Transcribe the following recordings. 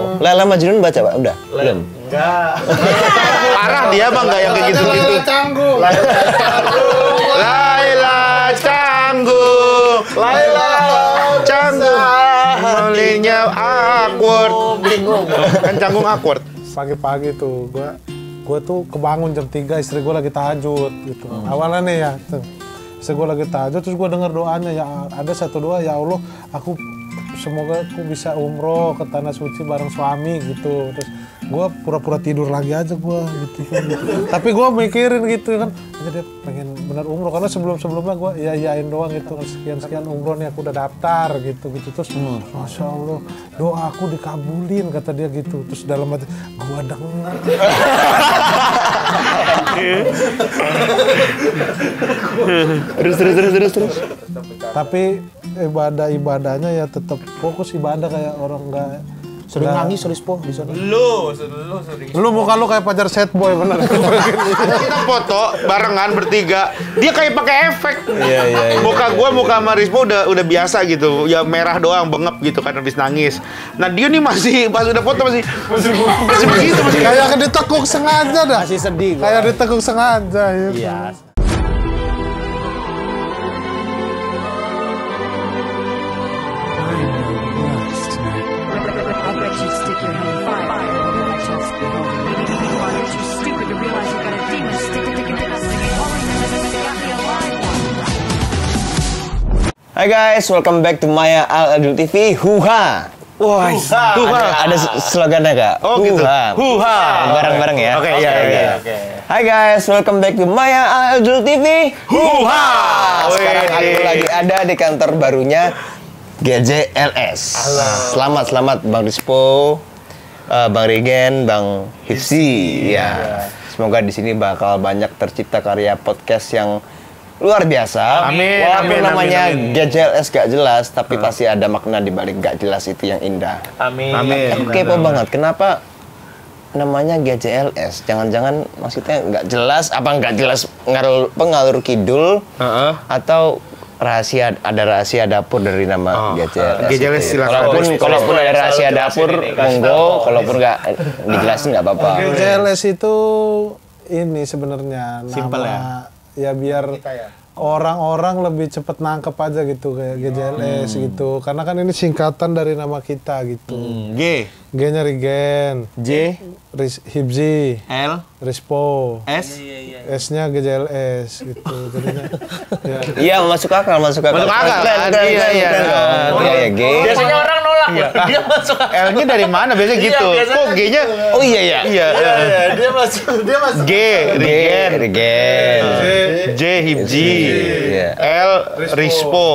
Laila Majnun baca Pak? Udah? Belum? Enggak. Parah dia mah enggak yang kayak gitu-gitu. Laila Canggung. Laila Canggung. Melinya awkward. Bingung. Kan Canggung awkward. Pagi-pagi tuh gue tuh kebangun jam 3, istri gue lagi tahajud gitu. Awalnya nih ya tuh. Istri gue lagi tahajud, terus gue denger doanya, ya ada satu doa, ya Allah aku semoga aku bisa umroh ke tanah suci bareng suami gitu. Terus gue pura-pura tidur lagi aja gue gitu. Tapi gue mikirin gitu kan, jadi pengen bener umroh karena sebelumnya gue iyain doang gitu, sekian umroh nih aku udah daftar gitu. Terus masya Allah doa aku dikabulin kata dia gitu. Terus dalam hati gue denger. Terus. Tapi ibadahnya ya tetap fokus ibadah kayak orang enggak Sering nangis Rispo di sana. lu muka lu kayak pacar sad boy bener. Kita foto barengan bertiga. Dia kayak pakai efek. Iya. Muka gua, muka sama Rispo udah biasa gitu. Ya merah doang, bengep gitu kan habis nangis. Nah, dia nih masih pas udah foto masih begitu masih Kayak ditekuk sengaja dah. Masih sedih gua. Kayak ditekuk sengaja gitu. Iya. I bet you'd stick your head in fire. I just behold you. Why aren't you stupid to realize you got a demon sticking to us singing holiness and got me a live one. Hai guys, welcome back to Maya Al Adul TV. Huha. Wah, Ada slogannya Kak? Oh gitu. Huha. Bareng-bareng ya. Oke, iya. Hai guys, welcome back to Maya Al Adul TV. Huha. Sekarang aku lagi ada di kantor barunya GJLS. Selamat Bang Rispo, Bang Regen, Bang Hifsi. Ya. Semoga di sini bakal banyak tercipta karya podcast yang luar biasa. Amin. Walaupun namanya Amin. GJLS gak jelas, tapi pasti ada makna di balik gak jelas itu yang indah. Amin. Aku kepo banget, kenapa namanya GJLS? Jangan-jangan maksudnya nggak jelas, apa nggak jelas pengalur kidul, atau ada rahasia dapur dari nama GJLS. GJLS itu ya? silakan. Kalaupun ada rahasia dapur, monggo. Kalaupun nggak dijelasin nggak apa-apa. GJLS itu ini sebenarnya Simple nama ya biar orang-orang lebih cepat nangkep aja gitu kayak GJLS gitu. Karena kan ini singkatan dari nama kita gitu. G, G-nya Regen, J, Hibzi, L, Rispo, S. S-nya GJLS gitu. Jadinya ya. Iya, masuk akal. Masuk akal, Keren. iya. Iya, G. Biasanya orang nolak. Dia masuk. L-nya dari mana biasanya gitu? biasanya Kok G-nya? Oh iya. Iya. Dia masuk. G, Regen. Regen. J, Hibji. Iya. L, Rispo.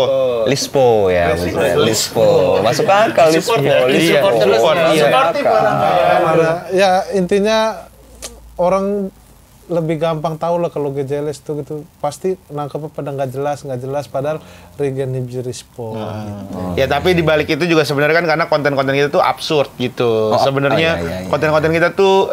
Lispo ya, maksudnya. Lispo. Masuk akal Lispo. Iya. Ya intinya orang lebih gampang tahu lah kalau GJLS itu gitu pasti nangkepnya pada nggak jelas padahal Regen Hibzi Rispo gitu. Ya tapi di balik itu juga sebenarnya kan karena konten-konten kita tuh absurd gitu. Sebenarnya iya. konten-konten kita tuh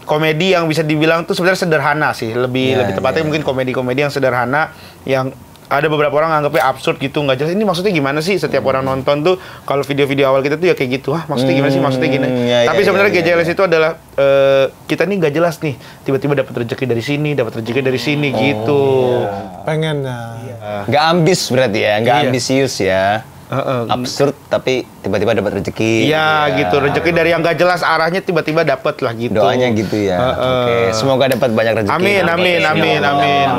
komedi yang bisa dibilang tuh sebenarnya sederhana sih. Lebih tepatnya mungkin komedi-komedi yang sederhana yang ada beberapa orang anggapnya absurd gitu, nggak jelas. Ini maksudnya gimana sih? Setiap orang nonton tuh kalau video-video awal kita tuh ya kayak gitu. Maksudnya gimana sih? Maksudnya gini. Tapi sebenarnya GJLS itu adalah kita nih nggak jelas nih. Tiba-tiba dapat rezeki dari sini, dapat rezeki dari sini gitu. Pengennya Nggak ambis berarti ya, nggak ambisius ya. Absurd tapi tiba-tiba dapat rezeki. Iya gitu, rezeki dari yang nggak jelas arahnya tiba-tiba dapat lah gitu. Doanya gitu ya. Oke, semoga dapat banyak rezeki. Amin.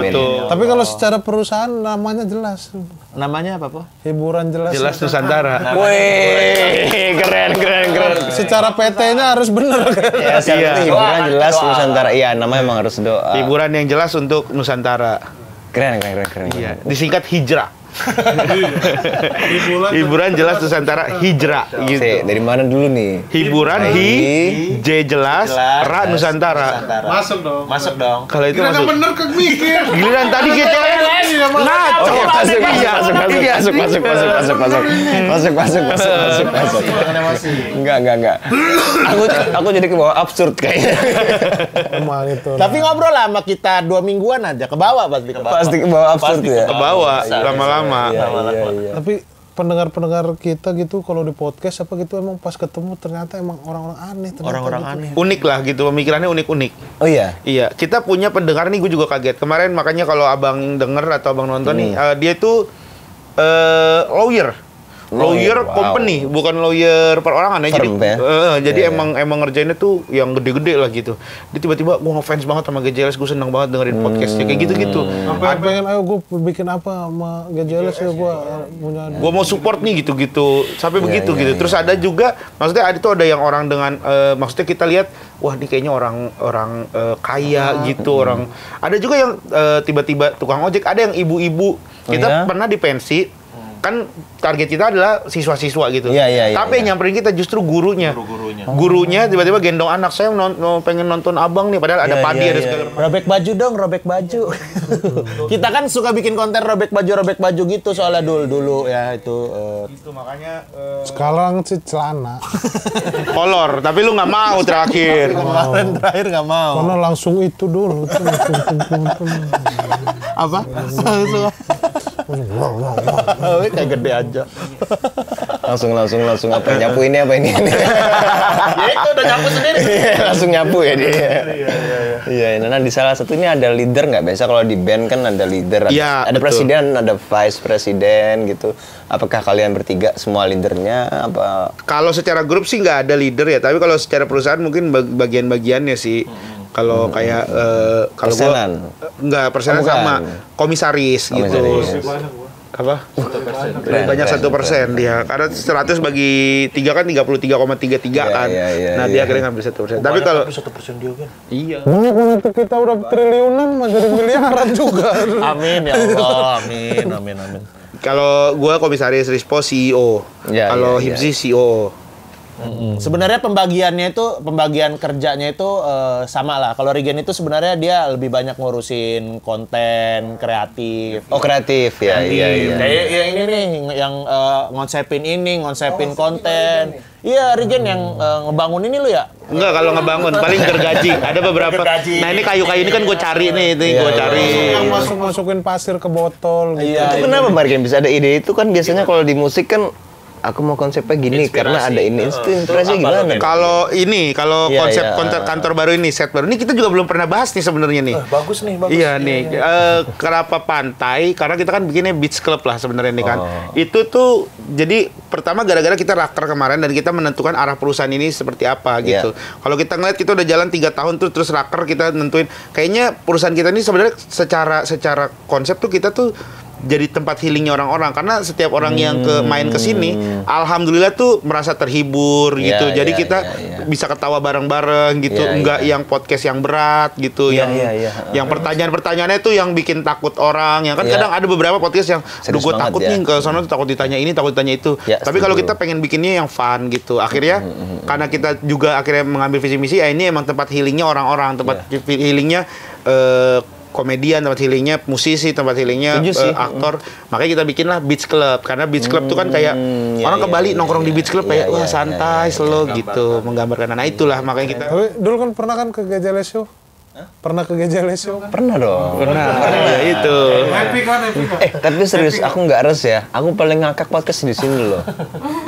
Betul. tapi kalau secara perusahaan namanya jelas Namanya apa, Po? hiburan jelas Jelas Nusantara. Wih, keren. secara PT-nya harus bener kan? Ya, seperti hiburan jelas Nusantara. Iya, namanya emang harus doa. Hiburan yang jelas untuk Nusantara. Keren. Iya, disingkat hijrah. Hiburan jelas Nusantara hijrah gitu. Dari mana dulu nih? Hiburan J jelas, Ra Nusantara. Masuk dong. Kalau itu masuk. bener ke mikir Giliran tadi GJLS. Ngaco. Masuk. Enggak. Aku jadi ke bawah absurd kayaknya. emang itu Tapi ngobrol lah sama kita 2 mingguan aja ke bawah pasti ke bawah. Pasti ke bawah absurd ya. Ke bawah lama-lama. Iya. tapi pendengar-pendengar kita gitu kalau di podcast apa gitu emang pas ketemu ternyata emang orang-orang aneh ternyata Orang-orang gitu. aneh. Unik lah gitu, pemikirannya unik-unik. Oh iya. Iya, kita punya pendengar nih, gue juga kaget. Kemarin makanya kalau abang denger atau abang nonton nih, dia tuh lawyer. Lawyer Wow. company, bukan lawyer perorangan ya. Firm, Jadi, ya? jadi Iya, emang ngerjainnya tuh yang gede-gede lah gitu. Dia tiba-tiba gue ngefans banget sama GJLS, gue seneng banget dengerin podcastnya kayak gitu-gitu. Sampai pengen ayo gue bikin apa sama GJLS ya gue punya. Gue mau support nih gitu-gitu sampai begitu iya, gitu. iya. Terus ada juga, maksudnya ada tuh ada yang orang dengan maksudnya kita lihat, wah ini kayaknya orang kaya gitu, orang. Ada juga yang tiba-tiba tukang ojek, ada yang ibu-ibu. Kita iya? pernah di pensi. Kan target kita adalah siswa-siswa gitu. Iya, iya, iya, Tapi iya. yang nyamperin kita justru gurunya. Guru-gurunya. Gurunya tiba-tiba gendong anak, saya pengen nonton abang nih, padahal ada Iya, padi, iya, ada iya. segala Robek baju dong, robek baju. Kita kan suka bikin konten robek baju gitu soalnya dulu ya itu. Itu makanya Sekarang sih celana. kolor, tapi lu nggak mau terakhir. Kemarin terakhir nggak mau. Karena langsung itu dulu. Apa? Kayak gede aja. Langsung apa nyapu ini apa ini? Ya itu udah nyapu sendiri. Langsung nyapu ya dia. Iya, nah di salah satunya ada leader nggak? Biasa kalau di band kan ada leader, Iya, ada betul. presiden, ada vice presiden gitu. Apakah kalian bertiga semua leadernya apa? Kalau secara grup sih nggak ada leader ya, tapi kalau secara perusahaan mungkin bagian-bagiannya sih. Kalau kayak kalau gua Persenan? nggak persenan Oh, bukan. sama komisaris gitu. Apa? Lebih banyak 1% dia. Karena 100 bagi 3 kan 33,33 kan. Iya, iya, Nah, iya. dia akhirnya ngambil 1%. Tapi kalau 1% dia kan. iya. Nanti kita udah triliunan mah jadi miliaran juga. Amin ya Allah, amin. Kalau gua komisaris, Rispo CEO. Iya, Kalau iya, iya. Hipsi CEO. Sebenarnya pembagian kerjanya itu sama lah. Kalau Regen itu sebenarnya dia lebih banyak ngurusin konten kreatif. Oh kreatif ya, iya. Kayak yang ini nih, yang ngonsepin konten. Iya, Regen yang ngebangun ini lu ya? Enggak, kalau ngebangun paling gergaji. Ada beberapa. Gergaji. Nah, ini kayu-kayu ini kan gue cari nih, gue cari. Yang masukin pasir ke botol gitu. Iya. Itu kenapa Margen bisa ada ide itu kan biasanya kalau di musik kan aku mau konsepnya gini karena ada ini. Itu inspirasinya gimana? Kalau Iya, konsep iya. kantor baru ini, set baru ini kita juga belum pernah bahas nih sebenarnya nih. Bagus nih, bagus. Iya nih, kenapa pantai? Karena kita kan bikinnya beach club lah sebenarnya nih kan. Itu tuh jadi pertama gara-gara kita raker kemarin dan kita menentukan arah perusahaan ini seperti apa gitu. Kalau kita ngeliat kita udah jalan 3 tahun tuh terus raker kita nentuin kayaknya perusahaan kita ini sebenarnya secara konsep tuh kita tuh jadi tempat healingnya orang-orang karena setiap orang yang main ke sini alhamdulillah tuh merasa terhibur Iya, gitu. Jadi iya, kita iya. bisa ketawa bareng-bareng gitu, Iya, enggak iya. yang podcast yang berat gitu, Iya, yang iya, iya. yang pertanyaan-pertanyaannya tuh yang bikin takut orang. Yang kan Iya. kadang ada beberapa podcast yang Serius gue banget takut ya. nih ke sana tuh takut ditanya ini, takut ditanya itu. Ya, Tapi kalau setuju. kita pengen bikinnya yang fun gitu. Akhirnya karena kita juga akhirnya mengambil visi misi, ya ini emang tempat healingnya orang-orang, tempat Iya. healingnya komedian, tempat healingnya musisi, tempat healingnya Setuju sih. aktor. Makanya kita bikinlah Beach Club karena Beach Club tuh kan kayak iya, orang ke iya, Bali iya, nongkrong di iya, Beach Club iya, kayak iya, wah iya, santai, iya, slow gitu, menggambarkan. Nah itulah makanya kita Tapi dulu kan pernah kan ke GJLS Show? Pernah ke GJLS Show kan? Pernah dong. ya itu. Happy kan, happy kan? Tapi serius aku nggak res ya. Aku paling ngakak podcast di sini loh.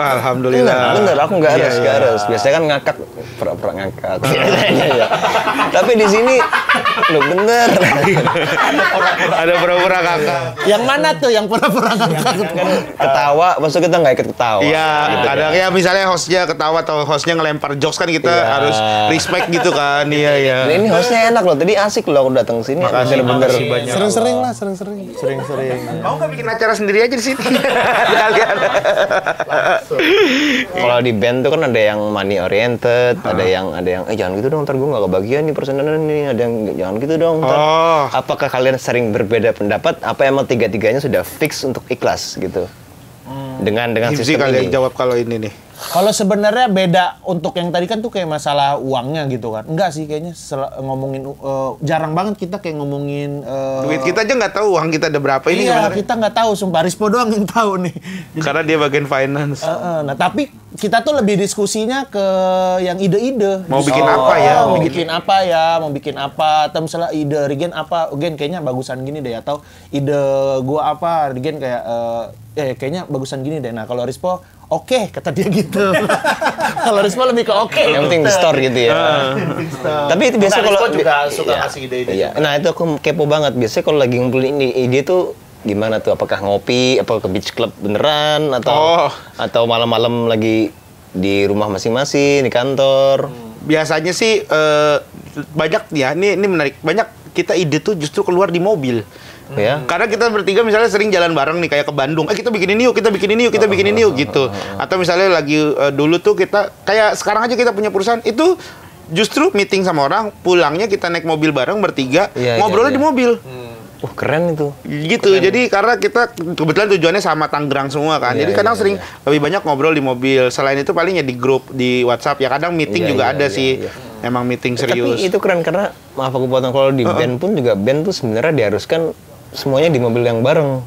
Alhamdulillah. Bener, aku nggak res, Iya, nggak iya. res. Biasanya kan ngakak, pura-pura ngakak. Biasanya ya. Tapi di sini, lo bener. Ada pura-pura kakak. Yang mana tuh yang pura-pura ngakak? Kan ketawa, maksud kita nggak ikut ketawa. Iya, Gitu kadang kan. ya misalnya hostnya ketawa atau hostnya ngelempar jokes kan kita Iya. harus respect gitu kan. Iya, iya. Nah, ini hostnya enak loh. Tadi asik loh aku datang sini. Bener-bener. Sering-sering lah, sering-sering. Mau nggak bikin acara sendiri aja di sini? Sekalian. Kalau di band tuh kan ada yang money oriented, ada yang jangan gitu dong, ntar gue nggak kebagian nih persenan nih, ada yang jangan gitu dong. Ntar. Oh. Apakah kalian sering berbeda pendapat? Apa emang tiga-tiganya sudah fix untuk ikhlas gitu? Dengan Hipsi sistem kali ini? yang jawab kalau ini nih. Kalau sebenarnya beda untuk yang tadi kan tuh kayak masalah uangnya gitu kan. Enggak sih kayaknya ngomongin jarang banget kita kayak ngomongin Duit kita aja nggak tahu uang kita ada berapa ini iya, sebenarnya. kita nggak tahu, sumpah Rispo doang yang tahu nih. Karena dia bagian finance. Nah, tapi kita tuh lebih diskusinya ke yang ide-ide. Mau bikin apa ya? Mau bikin apa ya? Mau bikin apa? Atau misalnya ide Regen apa? Gen kayaknya bagusan gini deh. Atau ide gua apa? Regen kayak kayaknya bagusan gini deh. Nah, kalau Rispo oke, kata dia gitu. Kalau Rispo lebih ke oke. Yang penting di store gitu ya. Tapi itu biasa kalau Rispo juga suka ngasih ide-ide. Iya. Nah itu aku kepo banget. Biasanya kalau lagi ngumpulin ide tuh gimana tuh? Apakah ngopi? Apa ke beach club beneran? Atau malam-malam lagi di rumah masing-masing di kantor? Biasanya sih banyak ya. Ini menarik. Banyak kita ide tuh justru keluar di mobil. Ya. Karena kita bertiga misalnya sering jalan bareng nih kayak ke Bandung. Kita bikin ini yuk, kita bikin ini yuk, kita bikin ini yuk gitu. Atau misalnya lagi dulu tuh kita kayak sekarang aja kita punya perusahaan itu justru meeting sama orang, pulangnya kita naik mobil bareng bertiga, ngobrolnya di mobil. Keren itu. Gitu. Jadi karena kita kebetulan tujuannya sama Tangerang semua kan. Jadi kadang sering lebih banyak ngobrol di mobil. Selain itu paling ya di grup di WhatsApp ya kadang meeting juga ada sih. Emang meeting serius. Tapi itu keren karena maaf aku potong, kalau di band pun juga band tuh sebenarnya diharuskan semuanya di mobil yang bareng.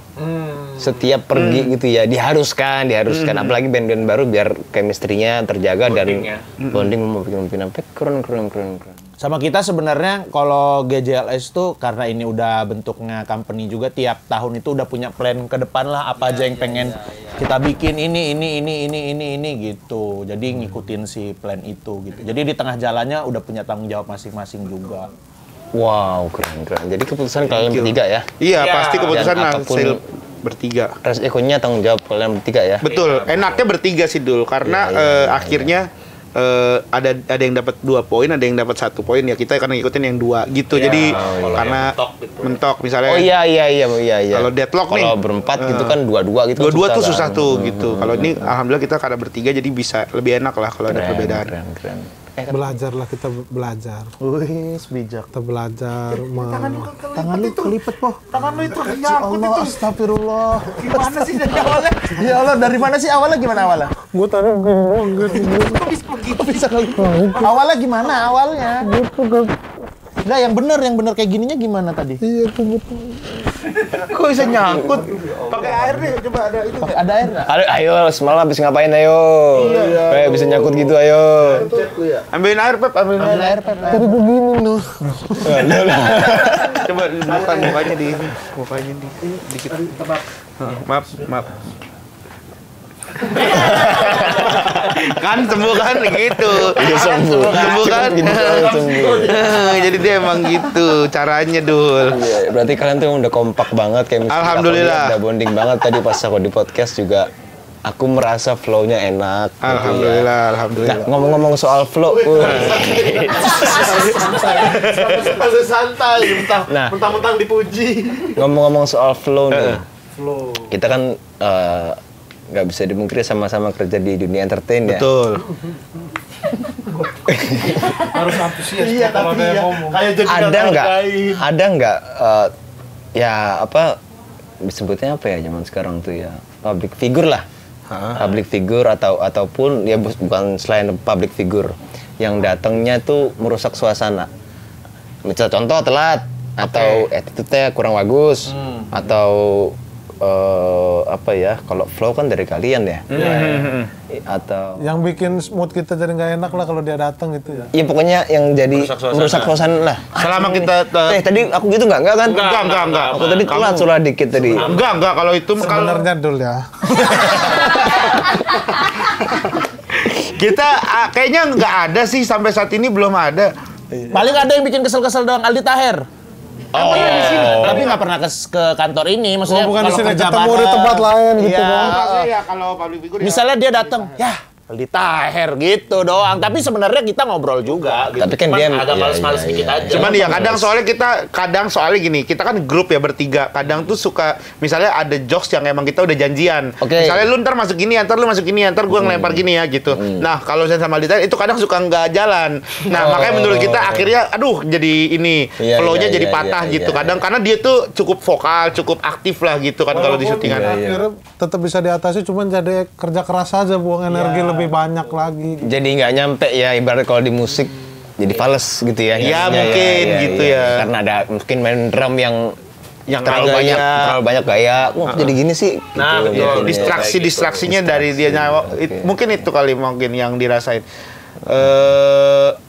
Setiap pergi gitu ya diharuskan. Apalagi band-band baru biar chemistry-nya terjaga dan bonding mau bikin apa keren. Sama kita sebenarnya kalau GJLS tuh karena ini udah bentuknya company juga, tiap tahun itu udah punya plan ke depan lah apa aja yang pengen kita bikin ini gitu. Jadi ngikutin si plan itu gitu. Jadi di tengah jalannya udah punya tanggung jawab masing-masing juga. Wow, keren. Jadi keputusan kalian bertiga ya? Iya, pasti keputusan Dan hasil bertiga. Resikonya tanggung jawab kalian bertiga ya? Betul, enaknya bertiga sih Dul, karena akhirnya ada yang dapat 2 poin, ada yang dapat 1 poin ya kita karena ngikutin yang 2 gitu. Jadi karena mentok misalnya. Oh iya. Kalau deadlock nih. Kalau berempat gitu kan 2-2 gitu. 2-2 tuh susah tuh gitu. Kalau ini alhamdulillah kita karena bertiga jadi bisa lebih enak lah kalau ada perbedaan. Keren. Belajarlah kita belajar. Wih, bijak. Kita belajar. Tangan lu kelipet, Po. Tangan lu itu nyangkut itu. Astagfirullah. Gimana sih dari awalnya? Ya Allah, dari mana sih awalnya, gimana awalnya? Gue tadi ngomong gitu. Kok bisa Bisa kali. Awalnya gimana awalnya? Enggak, yang bener kayak gininya gimana tadi? Iya, itu betul. Kok bisa nyangkut? pakai air deh, coba ada itu. Ada air nggak? Ayo, semalam habis ngapain ayo? Iya. Bisa nyangkut gitu ayo. Ambilin air Pep, ambilin air. Tadi begini loh. Coba mukanya di dikit. Maaf. Kan sembuh kan gitu. Udah sembuh. Sembuh kan? Jadi dia emang gitu caranya Dul. Iya, berarti kalian tuh udah kompak banget kayak misalnya Alhamdulillah. udah bonding banget tadi pas aku di podcast juga. Aku merasa flow-nya enak. gitu ya. Alhamdulillah. Nah, ngomong-ngomong soal flow, Santai, Nah. mentang-mentang dipuji. ngomong-ngomong soal flow nih. Kita kan nggak bisa dimungkiri sama-sama kerja di dunia entertain ya. Betul. Harus antusias Iya, kalau tapi ada yang ya ngomong. kayak jadi Ada nggak ya apa disebutnya apa ya zaman sekarang tuh ya, public figure lah. Public figure ataupun ya bukan selain public figure yang datangnya tuh merusak suasana. Misal contoh telat atau attitude-nya kurang bagus atau apa ya, kalau flow kan dari kalian ya. Atau Yang bikin mood kita jadi nggak enak lah kalau dia datang gitu ya. ya pokoknya yang jadi merusak suasana lah. Selama kita Tadi aku gitu nggak kan? Enggak. Aku tadi telat soalnya dikit tadi. Enggak kalau itu Sebenarnya Dul ya. kita kayaknya nggak ada sih sampai saat ini belum ada. Paling ada yang bikin kesel-kesel doang, Aldi Taher. Tapi nggak pernah ke kantor ini, maksudnya Bukan di kalau sini, kerja ketemu di bareng. tempat lain gitu Iya. kan. Ya kalau public figure Misalnya dia datang, ya Aldi Taher gitu doang. Tapi sebenarnya kita ngobrol juga. Gitu. Tapi kan Cuman dia agak iya, males-males iya, dikit iya. aja. Cuman ya kadang soalnya gini, kita kan grup ya bertiga. Kadang tuh suka misalnya ada jokes yang emang kita udah janjian. Oke. Misalnya lu ntar masuk gini, ntar lu masuk gini, ntar gua ngelempar gini ya gitu. Nah, kalau saya sama Dita itu kadang suka nggak jalan. Nah, makanya menurut kita akhirnya aduh jadi ini Iya, flow-nya iya, jadi iya, patah iya, gitu. iya. Kadang karena dia tuh cukup vokal, cukup aktif lah gitu kan kalau di syutingan. Akhirnya tetap bisa diatasi, cuman jadi kerja keras aja, buang energi lebih lebih banyak lagi. Jadi nggak nyampe ya, ibarat kalau di musik jadi fals gitu ya. Ya, nyanyinya mungkin gitu ya. Karena ada mungkin main drum yang terlalu agak banyak, ya. terlalu banyak gaya. Wah, jadi gini sih. Nah, gitu, betul. mungkin ya. Distraksinya dari dia nyawa. Mungkin itu kali mungkin yang dirasain.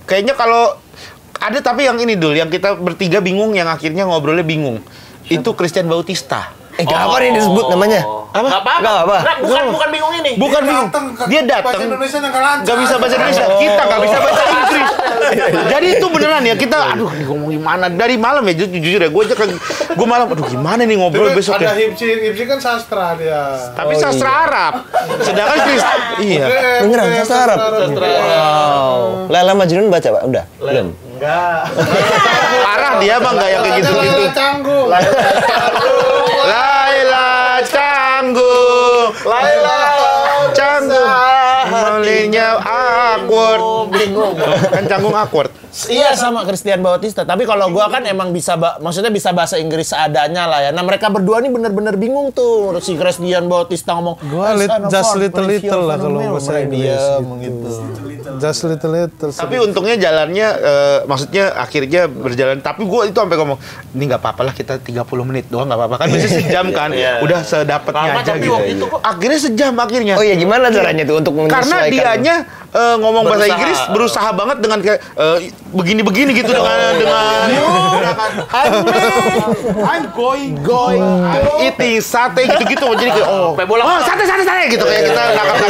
Kayaknya kalau ada tapi yang ini dulu, yang kita bertiga bingung, yang akhirnya ngobrolnya bingung. Itu Christian Bautista. Apa nih disebut namanya? Apa? Nggak apa-apa. Nggak apa. Bukan bingung ini. Bukan bingung. Dia Bahasa datang. Indonesia nggak lancar. Gak bisa bahasa Indonesia, kita gak bisa bahasa Inggris. Jadi itu beneran ya, kita aduh ngomong gimana dari malam ya, jujur ya, gue malam aduh gimana nih ngobrol besok Ada ya. Hipsi kan sastra dia. Tapi sastra Arab, sedangkan Chris, iya. Beneran sastra Arab. Wow. Laila Majnun baca Pak? Udah? Belum. Enggak. Parah dia mah nggak yang kayak gitu-gitu. Canggung. Laila Canggung, Laila Canggung, malingnya awkward, kan Canggung awkward. Iya sama Christian Bautista, tapi kalau gua kan emang bisa maksudnya bisa bahasa Inggris seadanya lah ya. Nah mereka berdua nih bener-bener bingung tuh si Christian Bautista ngomong. Gua just little lah kalau bahasa Inggris gitu. Just little. Tapi untungnya jalannya, maksudnya akhirnya berjalan. Tapi gue itu sampai ngomong, ini nggak apa-apa lah kita 30 menit doang nggak apa-apa kan biasanya sejam kan, udah sedapatnya Lama aja tapi gitu. waktu itu kok. Akhirnya sejam akhirnya. Oh iya, gimana caranya tuh untuk Karena menyesuaikan? dianya ngomong bahasa Berusaha. Inggris berusaha banget dengan kayak begini-begini gitu dengan I'm going eating sate gitu-gitu jadi kayak Sampai bola. sate gitu kayak kita nangkap tuh.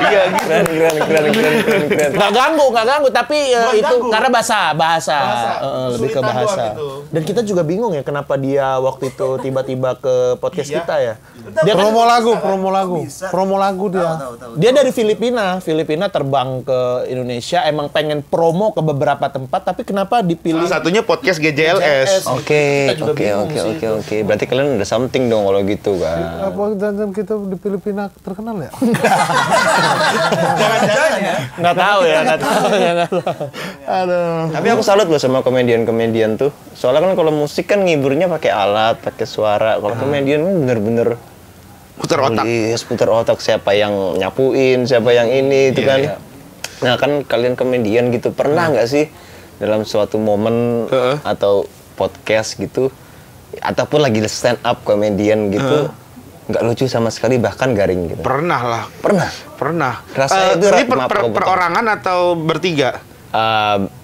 Iya gitu. Keren. Nggak ganggu, tapi itu karena bahasa. Lebih ke Kesulitan bahasa. doang gitu. Dan kita juga bingung ya kenapa dia waktu itu tiba-tiba ke podcast kita ya. Dia kan promo lagu dia. dia dari Filipina terbang ke Indonesia emang pengen promo ke beberapa tempat, tapi kenapa dipilih Salah satunya podcast GJLS. Oke. Kita juga bingung sih. Berarti kalian ada something dong kalau gitu kan. Apa dan kita di Filipina terkenal ya? nggak tahu ya. Tapi aku salut loh sama komedian-komedian tuh. Soalnya kan kalau musik kan ngiburnya pakai alat, pakai suara. Kalau komedian kan bener-bener Putar otak. tulis, putar otak, siapa yang nyapuin, siapa yang ini itu kan. Nah kan kalian komedian gitu, pernah nggak sih dalam suatu momen atau podcast gitu, ataupun lagi stand up komedian gitu, nggak lucu sama sekali, bahkan garing gitu? Pernah lah. Pernah. Ini Rasanya itu perorangan atau bertiga?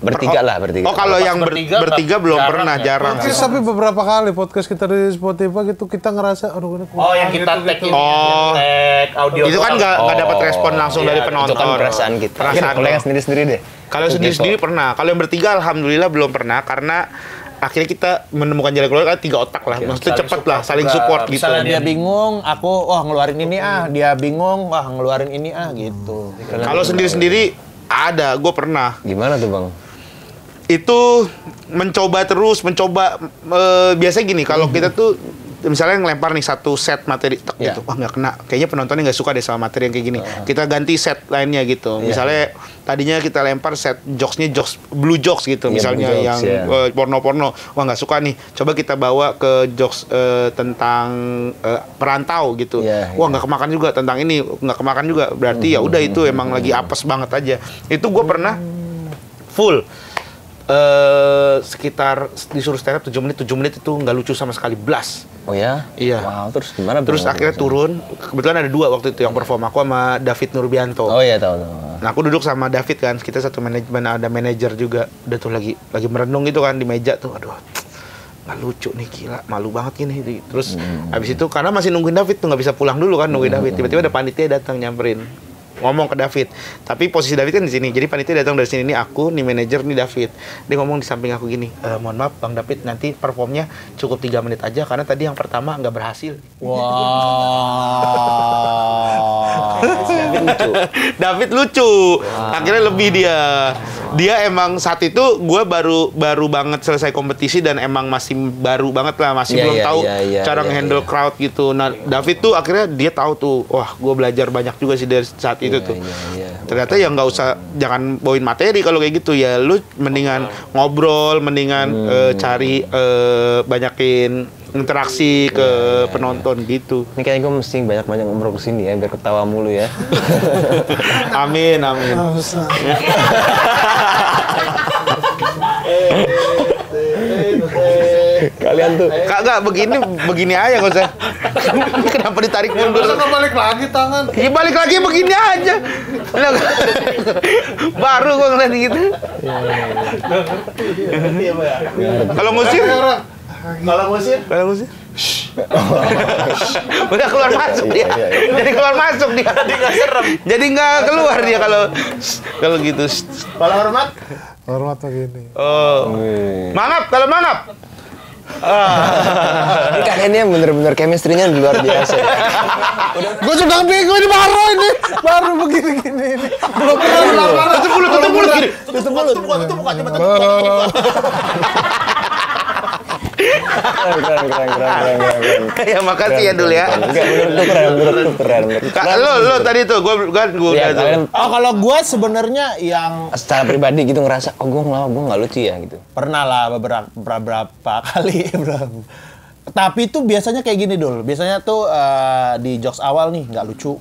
Bertiga lah, bertiga. Oh kalau yang bertiga belum jarang pernah, ya. jarang. Tapi beberapa kali podcast kita di Spotify gitu kita ngerasa aduh ini Oh, yang kita tag ini, Oh. tag audio. Itu kan nggak dapat respon langsung dari Itu penonton. kan perasaan kita. Perasaan Kalau yang lo. sendiri-sendiri deh. Kalau sendiri-sendiri pernah. Kalau yang bertiga alhamdulillah belum pernah karena akhirnya kita menemukan jalan keluar kan 3 otak lah. Maksudnya cepet lah, saling support gitu. Misalnya dia bingung, aku ngeluarin ini dia bingung, ngeluarin ini gitu. Kalau sendiri-sendiri ada, gue pernah. Gimana tuh bang? Itu mencoba biasanya gini, kalau kita tuh misalnya ngelempar nih satu set materi tek gitu, wah nggak kena, kayaknya penontonnya nggak suka deh sama materi yang kayak gini, kita ganti set lainnya gitu. Misalnya tadinya kita lempar set jokesnya blue jokes gitu, misalnya blue yang jokes, porno-porno, wah nggak suka nih, coba kita bawa ke jokes tentang perantau gitu, wah nggak kemakan juga, tentang ini nggak kemakan juga, berarti ya udah itu emang lagi apes banget aja. Itu gue pernah full sekitar disuruh stand up 7 menit itu nggak lucu sama sekali, blast. Oh ya? Iya. Wow, terus gimana? Terus Bang? akhirnya turun, kebetulan ada 2 waktu itu yang perform, aku sama David Nurbianto. Oh iya, tahu. Nah aku duduk sama David kan, kita satu manajemen, ada manajer juga, udah tuh lagi merenung gitu kan di meja tuh, aduh nggak lucu nih, gila malu banget gini. Terus habis itu karena masih nungguin David tuh, nggak bisa pulang dulu kan, nungguin David, tiba-tiba ada panitia datang nyamperin, ngomong ke David, tapi posisi David kan di sini, jadi panitia datang dari sini, nih aku, nih manajer, nih David, dia ngomong di samping aku gini, mohon maaf Bang David, nanti performnya cukup 3 menit aja karena tadi yang pertama nggak berhasil. Wow. David lucu, akhirnya lebih dia emang saat itu gue baru banget selesai kompetisi dan emang masih baru banget lah, masih belum tahu cara ngehandle crowd gitu. Nah David tuh akhirnya dia tahu tuh, wah gue belajar banyak juga sih dari saat itu tuh. Ternyata ya nggak usah, jangan bawain materi kalau kayak gitu ya, lu mendingan ngobrol, mendingan cari banyakin interaksi ke penonton gitu. Ini kayaknya gue mesti banyak-banyak ngobrol kesini ya, biar ketawa mulu ya. Amin, amin. Kalian tuh. Kagak begini aja kok saya. Kenapa ditarik mundur? Masa nggak balik lagi tangan? Ya balik lagi begini aja. Lah, baru gua ngeliat gitu. Kalau ngusir? Kalau musik, Kalau ngusir? Udah keluar masuk dia. Jadi keluar masuk dia. Jadi nggak keluar dia kalau gitu. kalau hormat, Hormat begini. Oh. Mangap, kalau mangap. Ini kalian yang bener-bener chemistry-nya luar biasa. Gue sudah bego ini baru begini-gini ini. Belum pernah Tutup mulut gini. tutup mulut, tutup muka, coba Keren. Ya makasih ya dulu ya. Enggak, menurut tuh keren. Lo tadi tuh gua Ya, udah tuh. kalian Oh, kalau gue sebenarnya yang secara pribadi gitu ngerasa, oh gue nggak lucu ya gitu. pernah lah beberapa kali. Tapi itu biasanya kayak gini Dul. Biasanya tuh di jokes awal nih nggak lucu.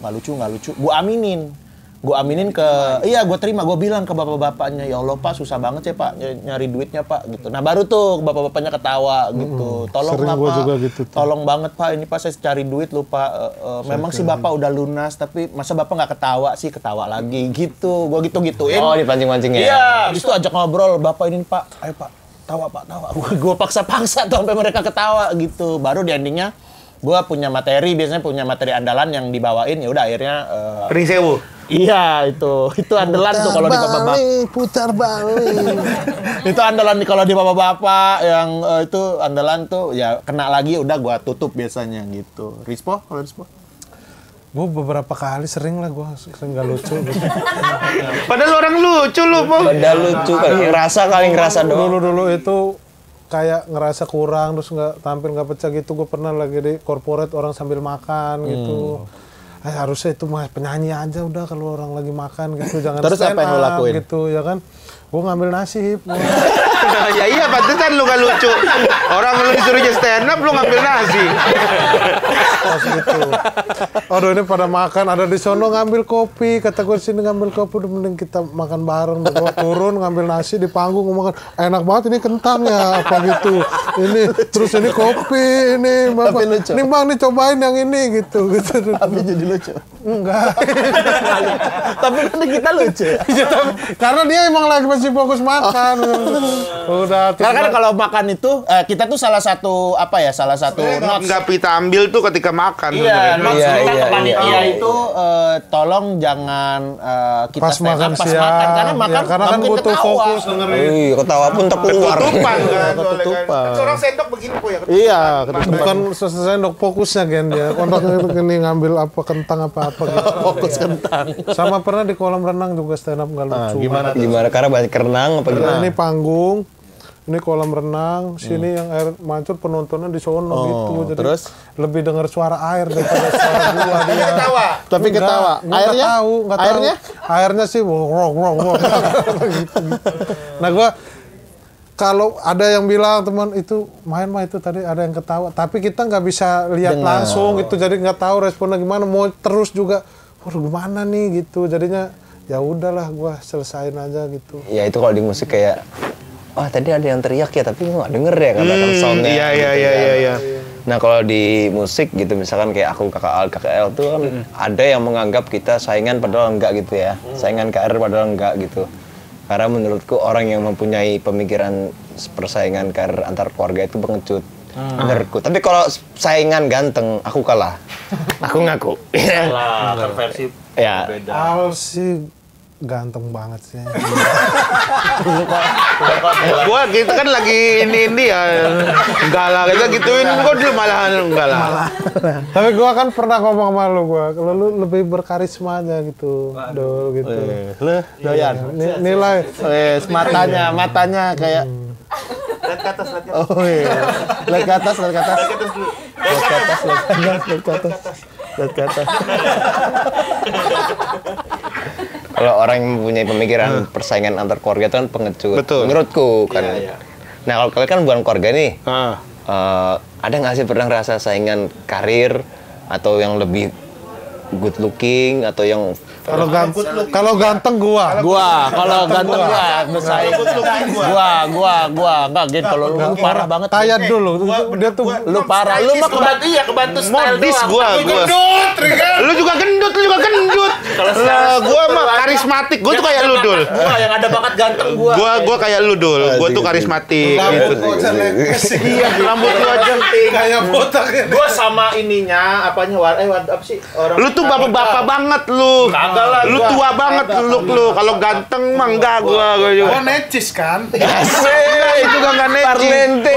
Gue aminin ke, iya gue terima, gue bilang ke bapak-bapaknya, ya Allah Pak susah banget ya Pak nyari duitnya Pak gitu. Nah baru tuh bapak-bapaknya ketawa gitu, tolong sering lah gua Pak, juga gitu tuh. tolong banget Pak, ini Pak saya cari duit lupa, memang sih Bapak udah lunas, tapi masa Bapak nggak ketawa lagi gitu, gue gitu-gituin. Oh, dipancing-pancing ya. Iya, habis itu ajak ngobrol, Bapak ini Pak, ayo Pak, tawa. Gue paksa-paksa tuh sampai mereka ketawa gitu. Baru di endingnya, gue biasanya punya materi andalan yang dibawain, ya udah akhirnya. Ring sewu. Iya itu andalan tuh kalau di bapak-bapak. Putar balik. Itu andalan kalau di bapak-bapak yang itu andalan tuh ya kena lagi udah gue tutup biasanya gitu. Rispo, kalau Rispo? Gue beberapa kali sering nggak lucu gitu. Padahal orang lucu lu, Po. Padahal lucu kan, ngerasa doang. Dulu itu kayak ngerasa kurang terus nggak pecah gitu. Gue pernah lagi di corporate orang sambil makan gitu. Harusnya itu mah penyanyi aja udah kalau orang lagi makan gitu, jangan Terus stand apa yang lo up lakuin? gitu ya kan. Gue ngambil nasi. Ya iya, pantesan lu gak lucu. Orang lu disuruhnya stand up, lu ngambil nasi. Pas gitu. Aduh ini pada makan, ada di sono ngambil kopi. Kata gue sini ngambil kopi, udah mending kita makan bareng. Gue turun ngambil nasi di panggung ngomong, enak banget ini kentang ya apa gitu. Ini terus ini kopi ini bapak. Ini bang nih cobain yang ini gitu. Tapi jadi lucu. Enggak. Tapi kan kita lucu. Ya, karena dia emang lagi masih fokus makan. Udah. Karena kan kalau makan itu kita tuh salah satu notes. Nggak kita ambil tuh ketika makan. Iya, sebenarnya. notes Iya, kita iya, ke panitia iya. itu tolong jangan kita Pas stand up makan pas siang. makan karena makan Ya, karena nggak kan mungkin butuh ketawa. fokus dengerin. Ketawa pun terkeluar. Ketutupan kan. Ketutupan. Orang sendok begini, Po ya. Iya, Bukan selesai dok fokusnya Gen dia. Kontak ini ngambil apa kentang apa-apa gitu. fokus kentang. Sama pernah di kolam renang juga stand up nggak lucu. Gimana? Karena banyak renang apa Nah, gimana? ini panggung, ini kolam renang, sini yang air mancur penontonnya di sono gitu. Jadi terus? lebih dengar suara air daripada suara gua dia. Tapi ketawa. Airnya? Nggak Airnya? tahu. Airnya sih wong. gitu. Nah gua kalau ada yang bilang teman itu main mah itu tadi ada yang ketawa, tapi kita nggak bisa lihat Dengar. langsung gitu, jadi nggak tahu responnya gimana. Mau terus juga, waduh gimana nih gitu. Jadinya ya udahlah, gua selesain aja gitu. Ya itu kalau di musik kayak, wah tadi ada yang teriak ya, tapi gue nggak denger ya karena kan soundnya. Iya, gitu iya, kan. iya, iya. Nah kalau di musik gitu, misalkan kayak aku KKL tuh kan ada yang menganggap kita saingan padahal enggak gitu ya, saingan karir padahal enggak gitu. Karena menurutku orang yang mempunyai pemikiran persaingan karir antar keluarga itu pengecut. Menurutku. Tapi kalau saingan ganteng, aku kalah. Aku ngaku. lah versi Ya. beda. Al sih ganteng banget sih. Gua gitu kan lagi ini ya. Enggak lah, kita gituin kok dia malah enggak lah. Tapi gua kan pernah ngomong sama lu, kalau lu lebih berkarisma aja gitu. Dol gitu. Lu doyan. Nilai Wes, matanya kayak Lihat ke atas, lihat ke atas. oh iya. Lihat ke atas. Lihat ke atas dulu. Lihat ke atas. Kalau orang yang mempunyai pemikiran persaingan antar keluarga itu kan pengecut. Betul. Menurutku kan. Nah kalau kalian kan bukan keluarga nih. ada nggak sih pernah ngerasa saingan karir atau yang lebih good looking atau yang Kalau ganteng gua. Kalau ganteng gua bersaing. Gua enggak Gen, kalau lu parah banget. Tayat dulu. Dia tuh Lu parah. Lu mah kebantu style Modis doang. gua. Lu juga gendut. Lah gua mah karismatik. Gua tuh kayak lu, Dul. Gua yang ada bakat ganteng gua. Gua kayak lu, Dul. Gua tuh karismatik gitu. Iya, rambut lu aja Kayak botak ya. Gua sama ininya apanya apa sih orang Lu tuh bapak-bapak banget lu. Kagak lah, Lu gua. tua banget look lu. Kalau ganteng mah enggak gua juga. Gua necis kan. Itu enggak necis. Parlente.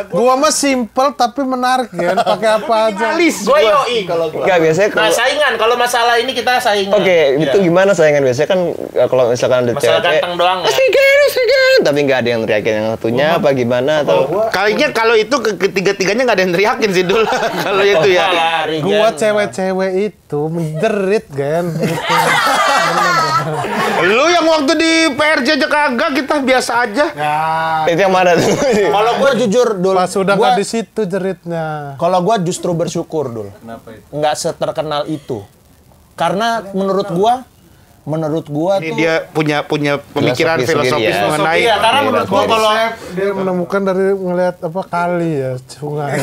gua mah simple tapi menarik kan. Pakai apa aja. Alis Gua yoi kalau gua. Nggak, biasanya Nah, saingan kalau masalah ini kita saingan. Oke, itu gimana saingan biasanya kan kalau misalkan ada Masalah cewek ganteng doang ya. Asrigan, tapi nggak ada yang teriakin yang satunya apa gimana atau Kayaknya kalau itu ketiga-tiganya nggak ada yang teriakin sih dulu. Kalau itu ya. Gua cewek-cewek itu menjerit kan. Gitu. Lu yang waktu di PRJ aja kagak, kita biasa aja. itu yang mana tuh? Kalau gua jujur dulu, Pas sudah gua, nggak di situ jeritnya. kalau gua justru bersyukur dulu. Kenapa itu? Nggak seterkenal itu. Karena menurut gua Ini tuh dia punya pemikiran Filosofi filosofis sendiri ya. mengenai Iya, karena menurut gua kalau Dia menemukan dari ngelihat apa kali ya sungai.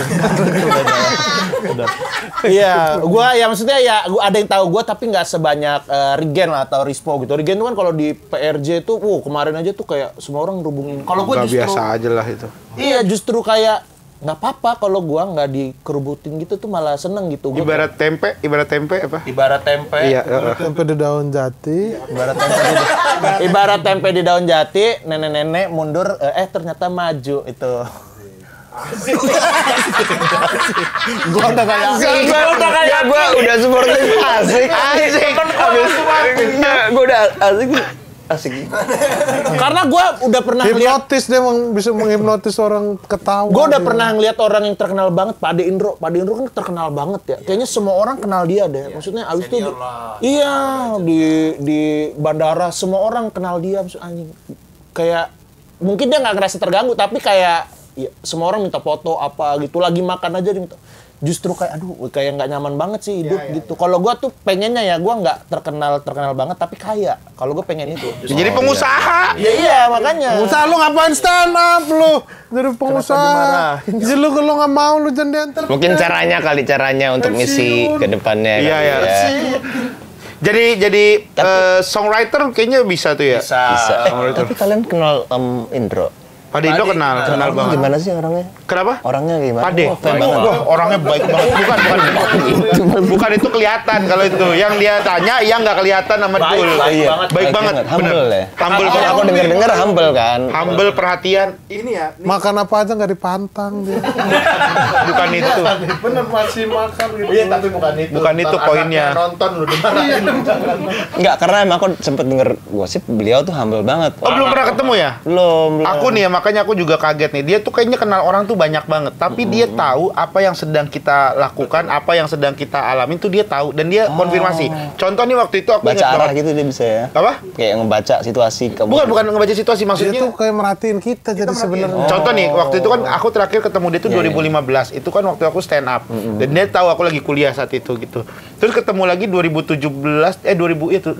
iya, gua ya maksudnya ya gua ada yang tahu gua tapi nggak sebanyak Regen lah atau Rispo gitu. Regen tuh kan kalau di PRJ tuh, kemarin aja tuh kayak semua orang hubungin. Kalau gua nggak justru biasa aja lah itu. iya justru kayak nggak apa-apa kalau gua nggak dikerubutin gitu tuh malah seneng gitu. Gua Ibarat tempe apa? ibarat tempe. Iya, Sampai di daun jati. ibarat tempe di daun jati, nenek-nenek mundur, ternyata maju itu. Gua udah kayak gua udah sportif asik. Gua udah asik. Karena gua udah pernah lihat, Hipnotis dia bisa menghipnotis orang ketawa. gua udah dia. pernah ngeliat orang yang terkenal banget, Pak Ade Indro. Pak Ade Indro kan terkenal banget ya. Kayaknya semua orang kenal dia deh. Maksudnya abis itu iya di bandara semua orang kenal dia, maksud anjing. Kayak mungkin dia nggak ngerasa terganggu tapi kayak ya, semua orang minta foto apa gitu, lagi makan aja dia minta. Justru kayak aduh kayak nggak nyaman banget sih hidup gitu. Kalau gua tuh pengennya ya gua nggak terkenal banget tapi kaya. Kalau gua pengen itu. Jadi pengusaha. Iya makanya. Pengusaha lu ngapain stand up lu? Jadi pengusaha. Jadi lu kalau nggak mau lu jadi antar. Mungkin caranya untuk misi ke depannya Iya, kali iya. ya. Jadi songwriter kayaknya bisa tuh ya. Bisa. Tapi kalian kenal Indro? Pak Dindo kenal banget. Gimana sih orangnya? Kenapa? Orangnya gimana? Pade. Oh, fan banget. Wah, orangnya baik banget. Bukan itu kelihatan kalau itu. Yang dia tanya, yang nggak kelihatan sama Dul. Baik banget. Humble ya. Humble Aku banget. denger humble kan. Humble, perhatian. Ini ya, Makan apa aja nggak dipantang dia. bukan itu. Bener masih makan gitu. Iya, tapi bukan itu. Bukan itu Ntar poinnya. anaknya nonton lu dimarahin. Enggak, karena emang aku sempet denger gosip beliau tuh humble banget. Oh, belum pernah ketemu ya? Belum. Aku nih ya, makanya aku juga kaget nih. Dia tuh kayaknya kenal orang tuh banyak banget. Tapi dia tahu apa yang sedang kita lakukan, apa yang sedang kita alamin tuh dia tahu. Dan dia konfirmasi. Contoh nih waktu itu aku baca ingat arah banget. gitu dia bisa ya. Apa? Kayak ngebaca situasi kamu. Bukan ngebaca situasi. Dia Maksudnya tuh kayak merhatiin kita jadi sebenarnya. contoh nih, waktu itu kan aku terakhir ketemu dia tuh 2015. Itu kan waktu aku stand up. Dan dia tahu aku lagi kuliah saat itu gitu. Terus ketemu lagi 2018.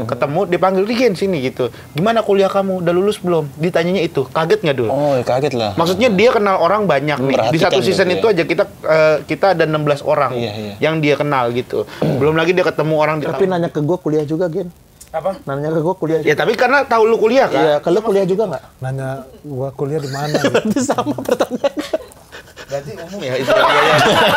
Ketemu, dipanggil Rigen sini gitu. Gimana kuliah kamu? Udah lulus belum? Ditanyanya itu. Kaget nggak dulu? Oh, kaget lah. Maksudnya dia kenal orang banyak nih. Di satu Memperhatikan season gitu itu aja kita ada 16 orang Iya. yang dia kenal gitu. Belum lagi dia ketemu orang di Tapi nanya ke gua kuliah juga, Gen. apa? Nanya ke gua kuliah. Ya tapi karena tahu lu kuliah kan. Iya, kalau kuliah juga nggak? Nanya gua kuliah di mana gitu. Berarti sama pertanyaannya. Berarti umum ya itu.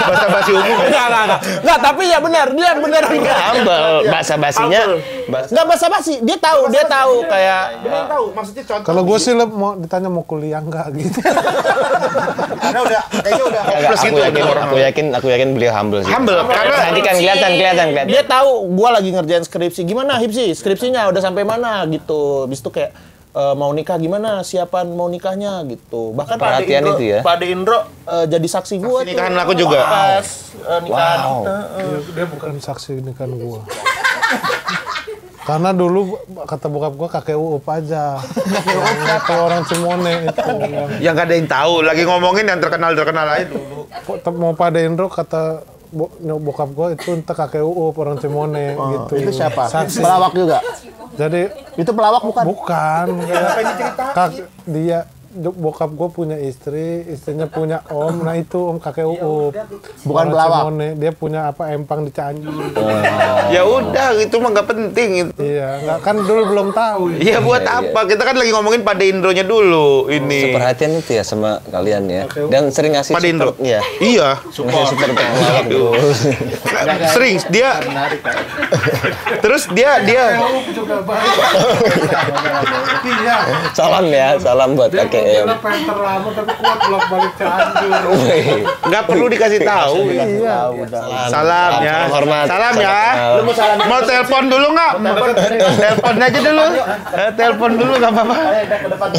Basa-basi umum. Enggak, tapi ya benar, dia benar. Humble. Bahasa-basinya. Enggak basa-basi, dia tahu kayak Dia tahu maksudnya contoh. Kalau gue sih mau ditanya mau kuliah nggak gitu. karena udah kayaknya udah hopeless gitu Aku yakin beliau humble sih. Humble, karena- nanti kan kelihatan. dia tahu gua lagi ngerjain skripsi. Gimana Hipsi? Skripsinya udah sampai mana gitu. Habis itu kayak mau nikah gimana? Siapan mau nikahnya gitu. Bahkan Pak Ade Perhatian Indro, itu ya. Pak Ade Indro jadi saksi gua tuh. nikahan aku juga. Pas nikahan. Wow. Dia bukan saksi nikahan gua. Karena dulu kata bokap gua kakek Uup aja. Itu orang Cimone itu. Yang gak ada yang tahu, lagi ngomongin yang terkenal aja dulu. Mau pada Indro kata bokap gua itu entah kakek Uup orang Cimone gitu. Itu siapa? Saksi. Pelawak juga. Jadi Itu pelawak bukan? bukan. Dia bokap gue punya istri, istrinya punya om, nah itu om kakek Uup. Bukan Orang pelawak. Cimone. Dia punya apa empang di Cianjur. Ya udah, itu mah nggak penting itu. Iya, nggak kan dulu belum tahu. Iya buat apa? Kita kan lagi ngomongin pada Indronya dulu ini. Seperhatian itu ya sama kalian ya. Dan sering ngasih Pada Indro. ya. Iya. Support pelawak tuh. Sering dia. Terus dia Salam ya, salam buat kakek em. Dia pengen terlama tapi kuat bolak-balik Cianjur. nggak perlu dikasih tahu. Iya. Salam ya. Salam hormat. Salam Salam ya. kenal. Mau telepon dulu nggak? Telepon aja dulu. Telepon dulu nggak apa-apa. Ke depan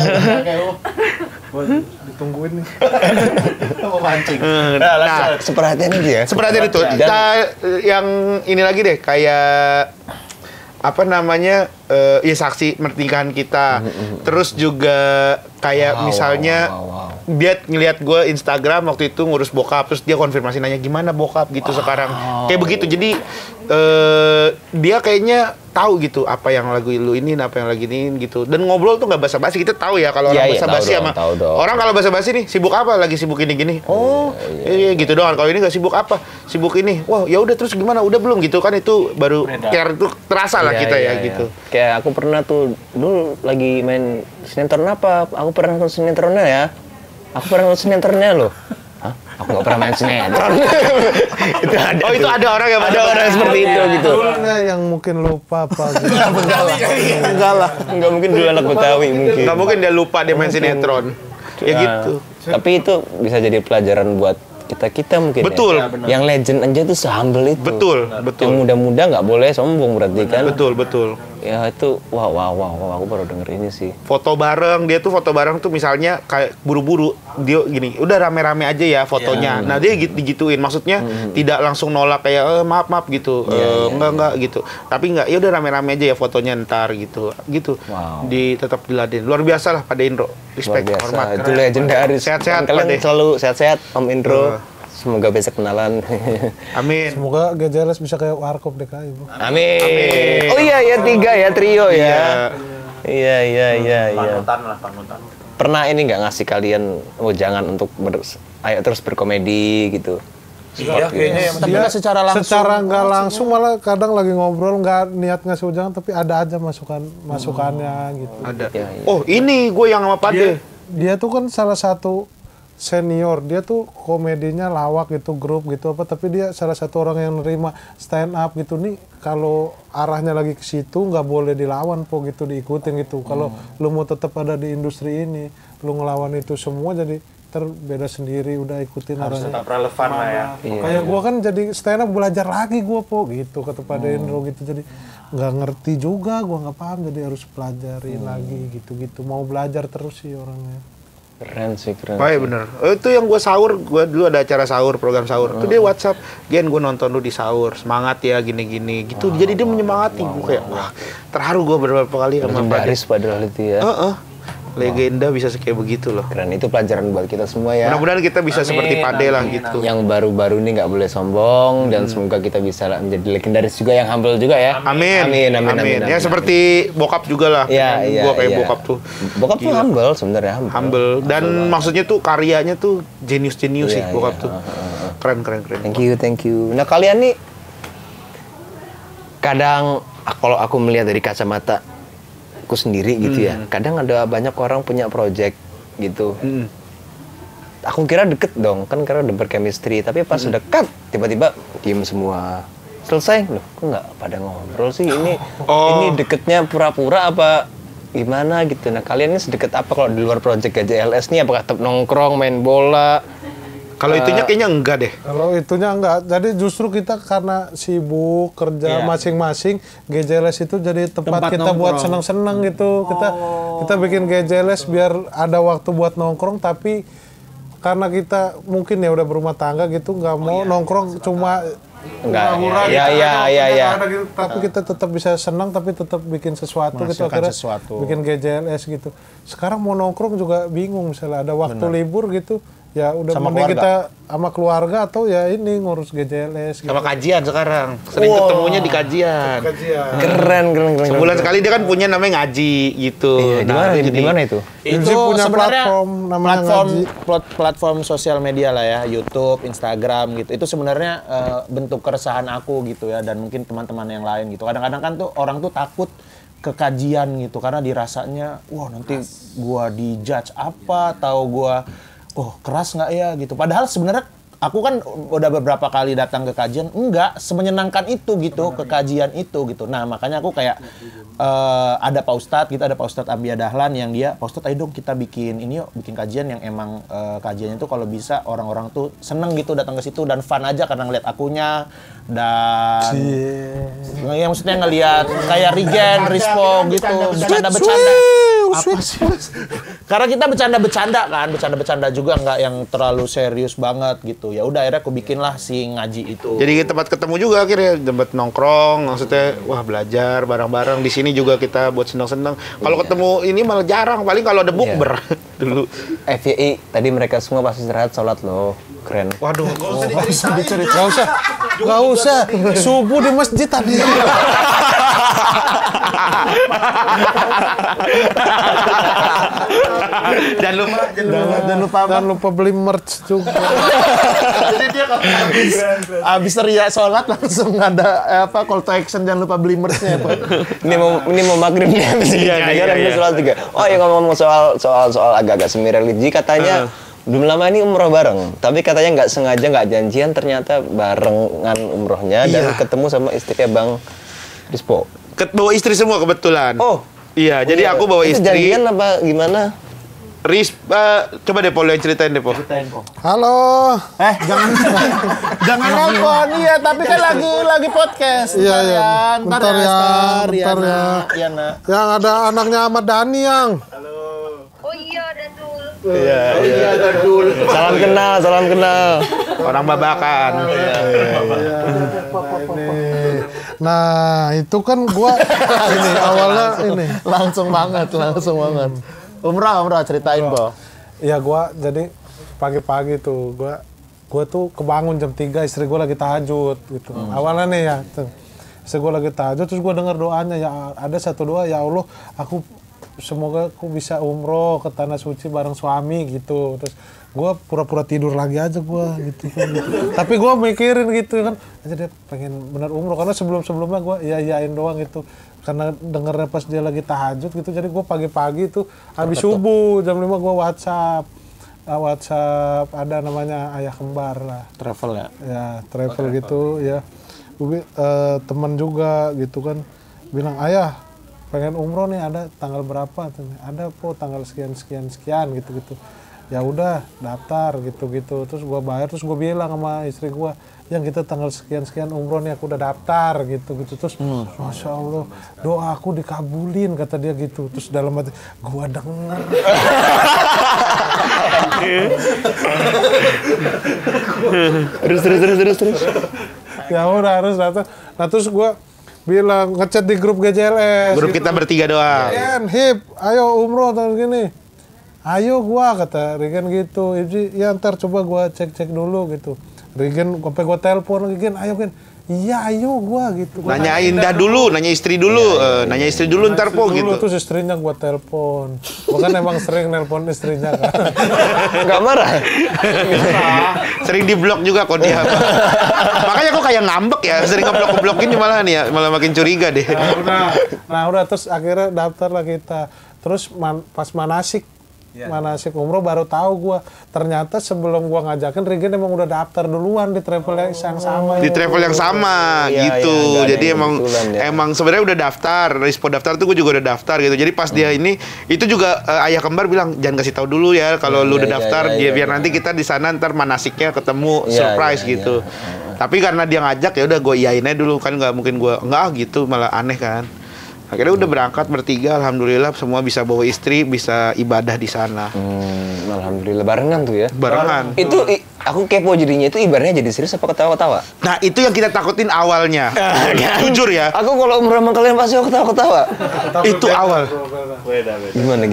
Ditungguin nih. mau mancing. Nah, Seperhatian itu ya. seperti itu. Yang ini lagi deh, kayak apa namanya ya saksi pernikahan kita. Terus juga kayak misalnya dia ngelihat gue Instagram waktu itu ngurus bokap, terus dia konfirmasi nanya gimana bokap gitu sekarang. Kayak begitu. Jadi dia kayaknya tahu gitu apa yang lagi lu ini, apa yang lagi ini gitu. Dan ngobrol tuh nggak basa-basi. Kita tahu ya kalau orang Iya, basa-basi tahu sama dong, tahu dong. orang kalau basa-basi nih sibuk apa, lagi sibuk ini gini. Oh, iya gitu doang. Kalau ini nggak sibuk apa, sibuk ini. Wah, ya udah terus gimana? Udah belum gitu kan, itu baru care itu terasa lah Iya, kita iya, ya iya. gitu. Kayak aku pernah tuh dulu lagi main sinetron apa? Aku pernah nonton sinetronnya ya. Aku pernah nonton sinetronnya loh. Hah? Aku nggak pernah main sinetron. Itu ada. Oh, itu tuh. ada orang yang Ada orang seperti itu gitu. Dulunya yang mungkin lupa apa gitu. Enggak lah. Enggak mungkin dulu anak Betawi mungkin. nggak mungkin dia lupa dia main sinetron. Ya Nah, gitu. Tapi itu bisa jadi pelajaran buat kita mungkin. Betul. Ya. Yang legend aja tuh sehumble itu. Betul, Yang betul. muda-muda nggak boleh sombong berarti kan. Betul. Ya itu wow, aku baru denger ini sih. Foto bareng, dia tuh foto bareng tuh misalnya kayak buru-buru, dia gini, udah rame-rame aja ya fotonya. Nah, dia digituin, maksudnya tidak langsung nolak kayak maaf gitu. Enggak gitu. Tapi enggak, ya udah rame-rame aja ya fotonya ntar gitu. Gitu. Wow. Tetap diladen. Luar biasa lah pada Indro. Luar Respect, biasa. hormat. Itu legendaris. Sehat-sehat, Kalian Pak De. selalu sehat-sehat, Om Indro. Semoga bisa kenalan. Amin. Semoga GJLS bisa kayak Warkop DKI, Bro. Amin. Oh iya ya, 3 ya, trio ya. Iya. Panutan lah, panutan. Pernah ini nggak ngasih kalian, oh jangan untuk ayo terus berkomedi gitu. Iya, kayaknya yang Tapi nggak secara langsung. Secara nggak langsung malah kadang lagi ngobrol nggak niat ngasih ujangan tapi ada aja masukannya gitu. Ada. Iya, iya. Oh, ini gue yang sama Pade. Dia tuh kan salah satu senior, dia tuh komedinya lawak gitu, grup gitu apa, tapi dia salah satu orang yang nerima stand up gitu nih. Kalau arahnya lagi ke situ nggak boleh dilawan po gitu, diikutin gitu. Kalau lu mau tetap ada di industri ini, lu ngelawan itu semua jadi terbeda sendiri, udah ikutin arahnya. tetap relevan lah ya. Kayak gua kan jadi stand up belajar lagi gua po gitu kata Pak Dendro gitu, jadi nggak ngerti juga, gua nggak paham jadi harus pelajarin lagi gitu-gitu, mau belajar terus sih orangnya. Keren sih, keren. Oh iya bener. Itu yang gue sahur, gue dulu ada acara sahur, program sahur. Itu dia WhatsApp, Gen gue nonton lu di sahur, semangat ya gini-gini gitu. Jadi dia menyemangati gue kayak, wah terharu gue beberapa kali sama Pak De. Legendaris padahal itu ya. Legenda bisa kayak begitu loh. Keren, itu pelajaran buat kita semua ya. Mudah-mudahan kita bisa seperti Pade lah gitu. Yang baru-baru ini nggak boleh sombong dan semoga kita bisa menjadi legendaris juga, yang humble juga ya. Amin. Ya seperti bokap juga lah. Iya. Gue kayak bokap tuh. Bokap tuh humble sebenarnya, Humble. Dan maksudnya tuh karyanya tuh jenius-jenius sih Iya, bokap iya. tuh. Keren. Thank you. Nah kalian nih kadang kalau aku melihat dari kacamata aku sendiri gitu ya, kadang ada banyak orang punya project gitu. Aku kira deket dong, kan karena udah berchemistry, tapi pas dekat tiba-tiba diem semua. Selesai, loh kok nggak pada ngobrol sih, ini deketnya pura-pura apa gimana gitu. Nah kalian ini sedekat apa kalau di luar project GJLS nih, apakah tetap nongkrong, main bola? Kalau itunya kayaknya enggak deh. Kalau itunya enggak, jadi justru kita karena sibuk kerja masing-masing, GJLS itu jadi tempat kita buat senang-senang gitu. Kita bikin GJLS biar ada waktu buat nongkrong, tapi karena kita mungkin ya udah berumah tangga gitu, nggak mau nongkrong cuma Enggak. hura-hura Iya, gitu. iya, iya, iya. Ada gitu, tapi kita tetap bisa senang, tapi tetap bikin sesuatu gitu, Menghasilkan akhirnya sesuatu. bikin GJLS gitu. Sekarang mau nongkrong juga bingung, misalnya ada waktu libur gitu, ya udah Sama mending keluarga. kita sama keluarga atau ya ini ngurus GJLS gitu. Sama kajian sekarang. Sering ketemunya di kajian. Keren. Sebulan sekali dia kan punya namanya ngaji gitu. Iya, di mana di mana itu? Ilzi punya platform namanya Ngaji. platform sosial media lah ya, YouTube, Instagram gitu. Itu sebenarnya bentuk keresahan aku gitu ya, dan mungkin teman-teman yang lain gitu. Kadang-kadang kan tuh orang tuh takut ke kajian gitu karena dirasanya wah nanti gua dijudge apa atau gua keras nggak ya gitu. Padahal sebenarnya aku kan udah beberapa kali datang ke kajian, enggak semenyenangkan itu gitu ke kajian itu gitu. Nah makanya aku kayak ada Pak Ustadz gitu, ada Pak Ustadz Ambia Dahlan yang dia, Pak Ustadz ayo dong kita bikin ini yuk, bikin kajian yang emang kajiannya itu kalau bisa orang-orang tuh seneng gitu datang ke situ dan fun aja karena ngeliat akunya dan yang maksudnya ngeliat kayak Regen, Rispo gitu, bercanda-bercanda. Apa sih? Karena kita bercanda-bercanda kan, bercanda-bercanda juga nggak yang terlalu serius banget gitu. Ya udah akhirnya aku bikin lah si ngaji itu. Jadi tempat ketemu juga akhirnya, tempat nongkrong, maksudnya wah belajar bareng-bareng. Di sini juga kita buat senang-senang. Kalau ketemu ini malah jarang, paling kalau ada bukber dulu. FYI tadi mereka semua pasti istirahat sholat loh. Keren. Waduh, Nggak usah. Subuh di masjid tadi. Jangan lupa beli merch juga. Abis teriak sholat langsung ada call to action, jangan lupa beli merch-nya. Ini mau maghrib nih habis ini. Ada soal juga. Oh ya ngomong soal agak-agak semi religi katanya belum lama ini umroh bareng, tapi katanya nggak sengaja nggak janjian ternyata barengan umrohnya dan ketemu sama istrinya Bang Rispo. bawa istri semua kebetulan. Oh. Iya, jadi aku bawa Itu istri. janjian apa gimana? Coba deh Polo yang ceritain deh, Po. Halo. Jangan nelpon, iya, tapi kan lagi podcast. Iya, iya. Bentar ya. Iya, nak. Yang ada anaknya Ahmad Dhani yang. Oh iya, Dadul. Salam kenal. Orang babakan. Nah, itu kan gua ini awalnya ini. Langsung banget. Umrah ceritain, Po. Ya gua jadi pagi-pagi tuh gua tuh kebangun jam 3, istri gua lagi tahajud gitu. Awalnya nih ya, tuh. Istri gua lagi tahajud terus gua dengar doanya, ya ada satu doa, ya Allah, semoga aku bisa umroh ke tanah suci bareng suami gitu. Terus gue pura-pura tidur lagi aja gue gitu. Tapi gue mikirin gitu kan, aja dia pengen bener umroh karena sebelumnya gue iyain doang gitu. Karena dengernya pas dia lagi tahajud gitu, jadi gue pagi-pagi tuh habis subuh jam 5 gue WhatsApp ada namanya Ayah Kembar lah. Travel ya? Ya travel gitu ya. Teman juga gitu kan bilang, ayah pengen umroh nih, ada tanggal berapa? Ada po tanggal sekian gitu. Ya udah daftar gitu. Terus gua bayar, terus gua bilang sama istri gua, yang kita tanggal sekian umroh nih, aku udah daftar gitu. Terus Masya Allah, doa aku dikabulin kata dia gitu. Terus dalam hati gua denger. Terus. Ya udah harus daftar. Nah terus gua bilang ngechat di grup GJLS. Grup kita bertiga doang. Regen, Hip, ayo umroh tahun gini. Ayo gua, kata Regen gitu. Ibji, ya ntar coba gua cek dulu gitu. Regen, sampai gua telepon lagi, Gen, ayo Gen. Iya, ayo gua gitu. Nanya Indah dulu, nanya istri dulu. Nanya istri dulu ntar, Po, gitu. Dulu terus istrinya gua telepon. Gua kan emang sering nelpon istrinya kan. Nggak marah? Sering di-blok juga kok dia. Makanya kok kayak ngambek ya, sering ngeblok-ngeblokin malah nih ya, malah makin curiga deh. Nah udah terus akhirnya daftar lah kita. Terus pas manasik umroh baru tahu gua, ternyata sebelum gua ngajakin Regen emang udah daftar duluan di travel yang sama. Di travel yang sama Iya, gitu. iya, Jadi ada emang kebetulan, ya. emang sebenarnya udah daftar, Rispo daftar tuh gue juga udah daftar gitu. Jadi pas dia ini itu juga Ayah Kembar bilang jangan kasih tahu dulu ya kalau lu udah daftar, biar nanti kita di sana ntar manasiknya ketemu surprise gitu. Tapi karena dia ngajak ya udah gue iyain aja dulu, kan nggak mungkin gue enggak gitu, malah aneh kan. Akhirnya udah berangkat bertiga, alhamdulillah semua bisa bawa istri, bisa ibadah di sana. Alhamdulillah barengan tuh ya. Barengan. Itu aku kepo jadinya itu ibaratnya jadi serius apa ketawa-ketawa? Nah, itu yang kita takutin awalnya. Jujur ya. Aku kalau umroh sama kalian pasti aku ketawa-ketawa. Itu awal. Gimana?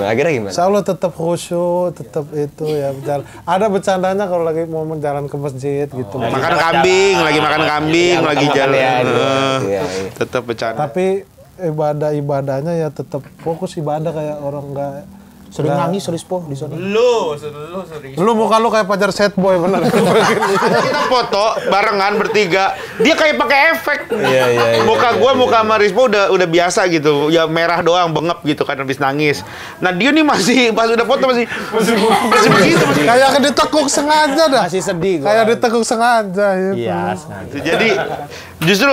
Akhirnya gimana? Insya Allah tetap khusyuk, tetap itu ya berjalan. Ada bercandanya kalau lagi mau jalan ke masjid gitu. Makan kambing, lagi makan kambing, lagi jalan. Iya. Tetap bercanda. Tapi ibadahnya ya tetap fokus ibadah kayak orang enggak Sering nangis Rispo di sana. Lu serius. Lu muka lu kayak pacar sad boy bener. Kita foto barengan bertiga. Dia kayak pakai efek. Iya. Muka gua, muka sama Rispo udah biasa gitu. Ya merah doang, bengep gitu kan habis nangis. Nah, dia nih masih pas udah foto masih begitu. Kayak ditekuk sengaja dah. Masih sedih gua. Kayak ditekuk sengaja gitu. Iya, sengaja. Jadi justru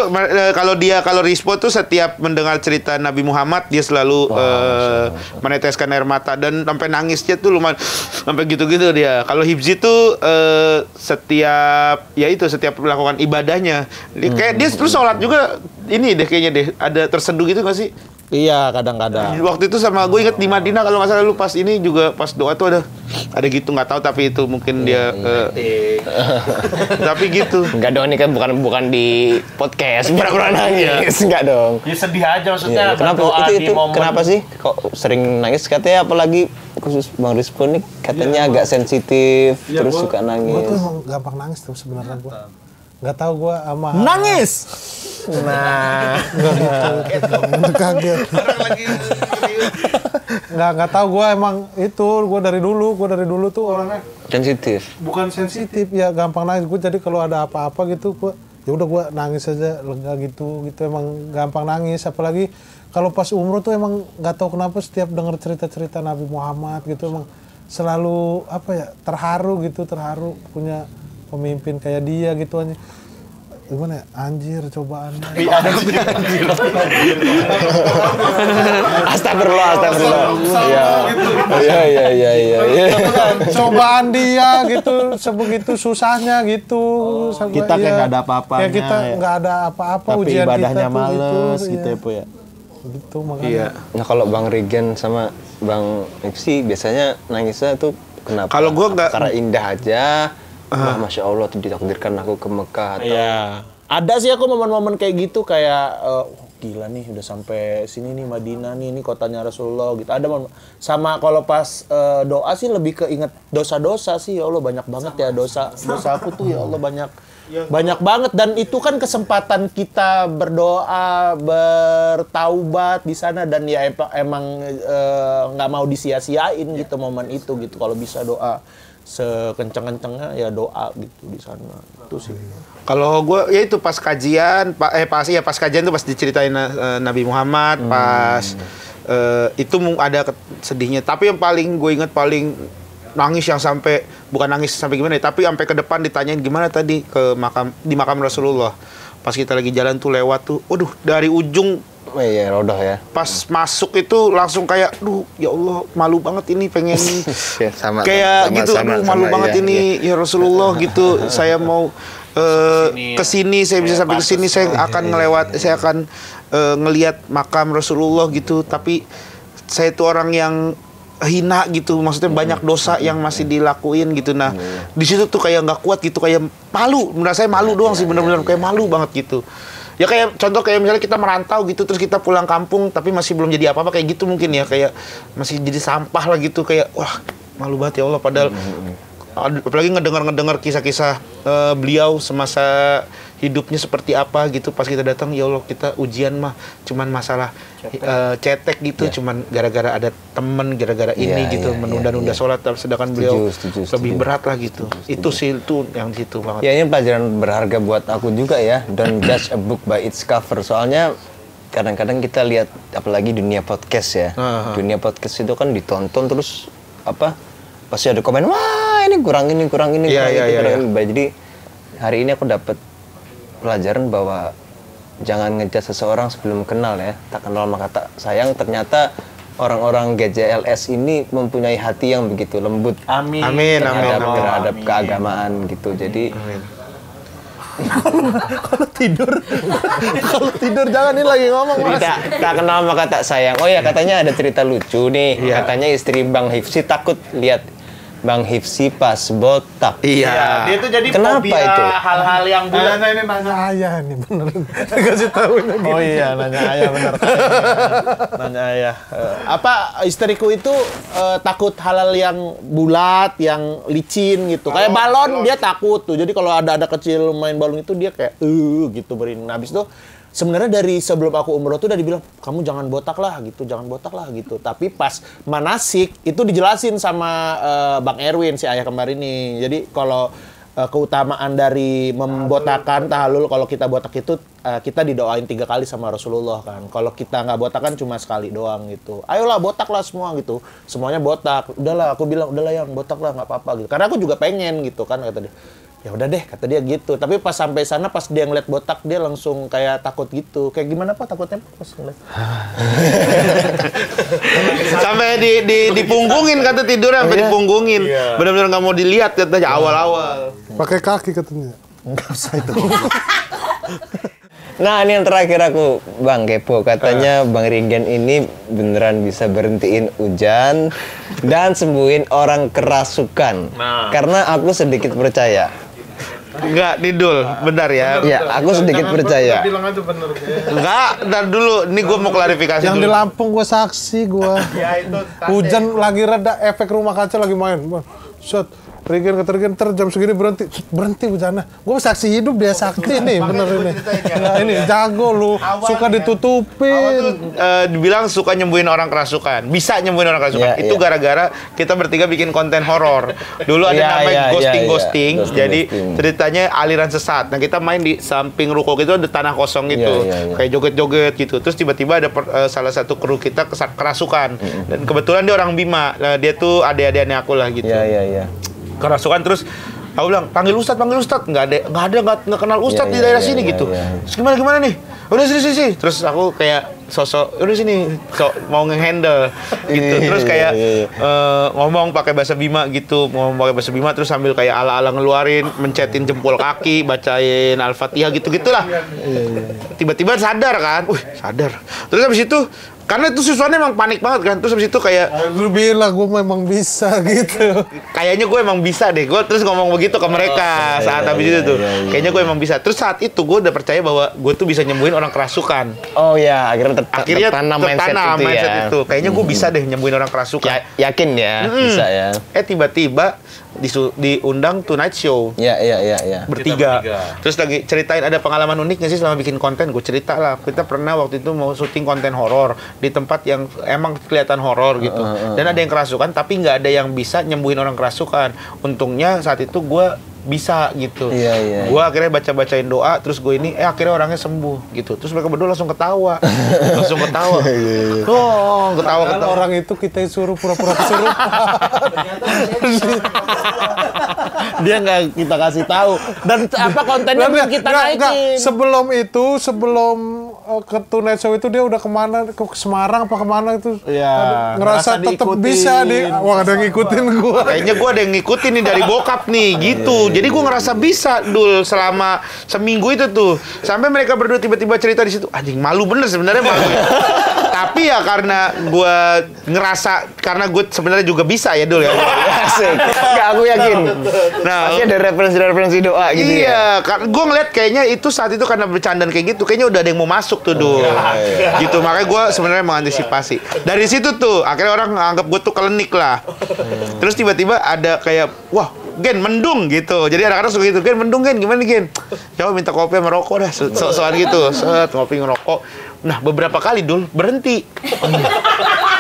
kalau Rispo tuh setiap mendengar cerita Nabi Muhammad dia selalu meneteskan air mata dan sampai nangisnya tuh lumayan sampai gitu-gitu dia. Kalau Hifzi tuh setiap melakukan ibadahnya kayak dia terus sholat juga ini deh kayaknya deh ada terseduh gitu nggak sih? Iya, kadang-kadang. Waktu itu sama gue inget di Madinah kalau nggak salah lu pas ini juga pas doa tuh ada gitu nggak tahu tapi itu mungkin dia tapi gitu. Enggak dong, ini kan bukan di podcast pura-pura nangis. Enggak dong. Ya sedih aja maksudnya. Kenapa berdoa di itu momen. kenapa sih kok sering nangis katanya, apalagi khusus Bang Rispo nih katanya agak sensitif terus suka Gue nangis. tuh emang gampang nangis tuh sebenarnya gue. Nggak tahu gue sama Nangis. Nah, kaget. Nggak tahu gue emang itu gue dari dulu tuh orangnya Sensitif. bukan sensitif ya gampang nangis gue. Jadi kalau ada apa-apa gitu gue ya udah gue nangis aja lega gitu emang gampang nangis. Apalagi kalau pas umroh tuh emang nggak tahu kenapa setiap dengar cerita-cerita Nabi Muhammad gitu emang selalu terharu punya pemimpin kayak dia gitu aja. Gimana ya? Anjir cobaannya. Astagfirullah. Iya. Cobaan dia gitu sebegitu susahnya gitu. kita kayak nggak ada apa-apanya. Kayak kita nggak ada apa-apa Tapi ujian ibadahnya kita tuh males gitu, gitu iya. ya, Po ya. Gitu makanya. Iya. Nah, kalau Bang Regen sama Bang Ipsi biasanya nangisnya tuh kenapa? Kalau gua nggak- karena indah aja. Wah, Masya Allah tuh ditakdirkan aku ke Mekah atau Iya. Ada sih aku momen-momen kayak gitu kayak gila nih udah sampai sini nih Madinah nih, ini kotanya Rasulullah gitu. Ada momen. Sama kalau pas doa sih lebih ke inget dosa-dosa sih. Ya Allah banyak banget ya dosa aku tuh ya Allah banyak banget dan itu kan kesempatan kita berdoa, bertaubat di sana dan ya emang nggak mau disia-siain gitu momen itu gitu. Kalau bisa doa sekenceng-kencengnya ya doa gitu di sana. Itu sih. Kalau gue ya itu pas kajian, pas kajian tuh pas diceritain Nabi Muhammad, pas itu ada sedihnya. Tapi yang paling gue ingat paling nangis yang sampai bukan nangis sampai gimana ya, tapi sampai ke depan ditanyain gimana tadi di makam Rasulullah. Pas kita lagi jalan tuh lewat tuh, waduh dari ujung iya rodoh ya. pas masuk itu langsung kayak, duh ya Allah malu banget ini pengen Ya, sama, kayak sama, gitu, sama, aduh malu sama, banget iya, ini ya Rasulullah gitu. Saya mau kesini, saya bisa sampai kesini, saya akan saya akan ngelihat makam Rasulullah gitu. Tapi saya tuh orang yang hina gitu, maksudnya banyak dosa yang masih dilakuin gitu. Nah di situ tuh kayak nggak kuat gitu, kayak malu. Menurut saya malu doang sih, bener-bener kayak malu banget gitu. Ya kayak contoh kayak misalnya kita merantau gitu terus kita pulang kampung tapi masih belum jadi apa-apa kayak gitu mungkin ya, kayak masih jadi sampah lah gitu, kayak wah malu banget ya Allah. Padahal apalagi ngedengar kisah-kisah beliau semasa hidupnya seperti apa gitu, pas kita datang ya Allah kita ujian mah cuman masalah cetek gitu, cuman gara-gara ada temen, gara-gara ini gitu menunda-nunda sholat, sedangkan beliau lebih berat lah gitu. Itu sih itu yang di situ banget. Ya ini pelajaran berharga buat aku juga ya. Don't judge a book by its cover. Soalnya kadang-kadang kita lihat apalagi dunia podcast ya. Dunia podcast itu kan ditonton terus pasti ada komen, wah ini kurang ini. Jadi hari ini aku dapat pelajaran bahwa jangan ngejudge seseorang sebelum kenal ya. Tak kenal maka tak sayang. Ternyata orang-orang GJLS ini mempunyai hati yang begitu lembut. Amin. Terhadap keagamaan gitu. Jadi Kalau tidur jangan ini lagi ngomong jadi tak kenal maka tak sayang. Oh ya katanya ada cerita lucu nih. Katanya istri Bang Hifsi takut lihat Bang Hifsi pas botak. Iya. Dia tuh jadi Kenapa fobia itu? hal-hal yang bulat. Nah, ini nanya ayah nih bener. Dikasih tahu ini. Oh iya, nanya ayah bener. Nanya ayah. Apa istriku itu takut hal-hal yang bulat, yang licin gitu. Kayak balon dia takut tuh. Jadi kalau ada kecil main balon itu dia kayak gitu berin. Habis itu sebenarnya dari sebelum aku umroh tuh udah dibilang kamu jangan botak lah gitu. Tapi pas manasik itu dijelasin sama Bang Erwin si ayah kembar ini. Jadi kalau keutamaan dari membotakan tahalul kalau kita botak itu kita didoain 3 kali sama Rasulullah kan. Kalau kita nggak botak kan cuma sekali doang gitu. Ayolah botaklah semua gitu. Semuanya botak. Udahlah aku bilang udahlah yang botak lah nggak apa-apa gitu. Karena aku juga pengen gitu kan kata dia. Ya udah deh kata dia gitu. Tapi pas sampai sana pas dia ngeliat botak dia langsung kayak takut gitu. Kayak gimana Pak takutnya pas ngeliat? Sampai dipunggungin kata tidur sampai dipunggungin. Benar-benar nggak mau dilihat katanya awal-awal. Pakai kaki katanya. Enggak usah itu. Nah, ini yang terakhir aku, Bang Kepo. Katanya Bang Regen ini beneran bisa berhentiin hujan dan sembuhin orang kerasukan. Karena aku sedikit percaya. Enggak, Didul, bentar ya. Ya, aku sedikit percaya. Bilang aja bener. Enggak, ntar dulu. Ini gue mau klarifikasi Yang di dulu. Lampung gue saksi gue. Ya itu. Hujan lagi reda, efek rumah kaca lagi main. Set, Regen kata Regen, ntar jam segini berhenti hujannya. Gue saksi hidup dia sakti nih, bener ini. Nah, ini jago lu, suka ditutupin. Dibilang suka nyembuhin orang kerasukan. Bisa nyembuhin orang kerasukan. Ya, Itu ya. gara-gara kita bertiga bikin konten horor. Dulu ada Ya, namanya ya, ghosting-ghosting. ya, ya. Jadi Ghosting. ceritanya aliran sesat. Nah, kita main di samping ruko gitu ada tanah kosong gitu. Ya, ya, ya. Kayak joget-joget gitu. Terus tiba-tiba ada salah satu kru kita kerasukan. Dan kebetulan dia orang Bima. Nah, dia tuh adik-adiknya aku lah gitu. Ya. Kerasukan terus aku bilang panggil Ustadz nggak kenal Ustadz di daerah sini gitu. Terus gimana nih udah sini terus aku kayak sosok udah sini mau nge-handle gitu terus kayak ngomong pakai bahasa Bima gitu terus sambil kayak ala-ala ngeluarin mencetin jempol kaki bacain Al-Fatihah gitu-gitulah. Tiba-tiba sadar kan sadar terus habis itu karena itu siswanya emang panik banget kan. Terus habis itu kayak Lu bilang gue memang bisa gitu. kayaknya gue emang bisa deh. Gue terus ngomong begitu ke mereka saat habis itu tuh. Kayaknya gue emang bisa. Terus saat itu gue udah percaya bahwa gue tuh bisa nyembuhin orang kerasukan. Oh ya, akhirnya Akhirnya tertanam mindset itu ya. Kayaknya gue bisa deh nyembuhin orang kerasukan. Yakin ya, bisa ya. Tiba-tiba diundang Tonight Show. Ya. Bertiga. Terus lagi ceritain ada pengalaman uniknya sih selama bikin konten. Gue cerita lah. Kita pernah waktu itu mau syuting konten horor di tempat yang emang kelihatan horor gitu. Dan ada yang kerasukan, tapi nggak ada yang bisa nyembuhin orang kerasukan. Untungnya saat itu gue bisa gitu. Iya. Gue akhirnya bacain doa, terus gue ini akhirnya orangnya sembuh gitu. Terus mereka berdua langsung ketawa. Oh, ketawa. Kalau orang itu kita suruh pura-pura kesurupan. Dia nggak kita kasih tahu. Dan apa kontennya belum kita naikin. Sebelum ke Tonight Show itu dia udah kemana? Ke Semarang apa kemana itu? Iya, Ngerasa ngerasa tetap diikutin. bisa wah ada yang ngikutin gua. Kayaknya gue ada yang ngikutin nih dari bokap nih gitu. Jadi gue ngerasa bisa Dul selama seminggu itu tuh. Sampai mereka berdua tiba-tiba cerita di situ. Anjing malu bener sebenarnya malu. Tapi ya karena gue ngerasa karena gue sebenarnya juga bisa ya Dul ya. Asik. Nggak, aku yakin. Nah, Pasti ada referensi doa gitu ya. iya, gue ngeliat kayaknya itu saat itu karena bercandaan kayak gitu, kayaknya udah ada yang mau masuk tuh Dul. Gitu, makanya gue sebenarnya mengantisipasi. Dari situ tuh, akhirnya orang nganggap gue tuh klinik lah. Terus tiba-tiba ada kayak, wah, Gen, mendung gitu. Jadi anak-anak suka gitu, Gen, mendung Gen, gimana Gen? Coba minta kopi sama rokok dah, soal gitu. Set, ngopi ngerokok. Nah, beberapa kali Dul, berhenti.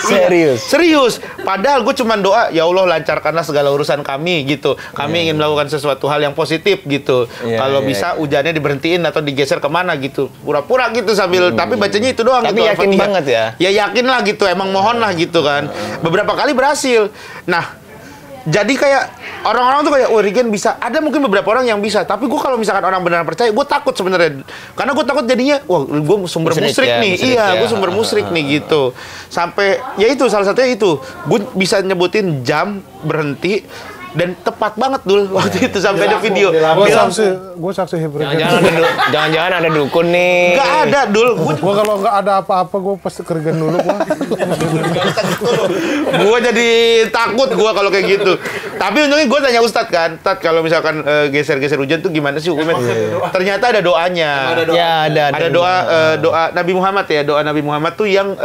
Serius. Padahal gue cuma doa, ya Allah lancarkanlah segala urusan kami gitu. Kami ingin melakukan sesuatu hal yang positif gitu. Kalau bisa hujannya diberhentiin atau digeser kemana gitu. Pura-pura gitu sambil, tapi bacanya itu doang. Tapi gitu, yakin Al-Fatihah. banget ya? Ya yakin lah gitu, emang mohon lah gitu kan. Beberapa kali berhasil. Nah, jadi kayak orang-orang tuh kayak, wah Regen bisa. Ada mungkin beberapa orang yang bisa, tapi gue kalau misalkan orang beneran percaya, gue takut sebenarnya. Karena gue takut jadinya, wah gue sumber musrik nih. Iya, gue sumber musrik nih gitu. Sampai, ya itu salah satunya itu. Gue bisa nyebutin jam berhenti, dan tepat banget Dul waktu itu sampai ada video. Gue saksi hibrid. Jangan-jangan ada dukun nih. Nggak ada Dul. Gue kalau nggak ada apa-apa gue pasti kerjain dulu gue. Gue jadi takut gue kalau kayak gitu. Tapi untungnya gue tanya Ustadz kan, Ustadz kalau misalkan geser-geser hujan tuh gimana sih hukumnya? Ternyata ada doanya. Ya Ada doa Nabi Muhammad ya, doa Nabi Muhammad tuh yang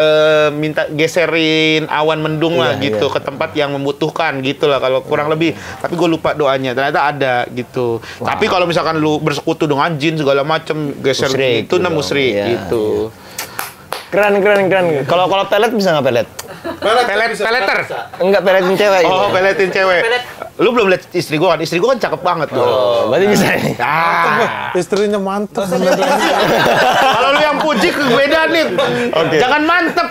minta geserin awan mendung lah gitu ke tempat yang membutuhkan gitu lah kalau kurang lebih. Tapi gue lupa doanya. Ternyata ada gitu. Tapi kalau misalkan lu bersekutu dengan jin segala macem geser Musyrik itu gitu. musyrik Iya, gitu. Keren. Kalau pelet bisa nggak pelet? Peleter. Enggak peletin cewek. Oh, gitu. peletin cewek. Lu belum lihat istri gua kan? Istri gua kan cakep banget tuh. Oh, berarti bisa nih. Istrinya mantep. Kalau lu yang puji beda nih. Jangan mantep.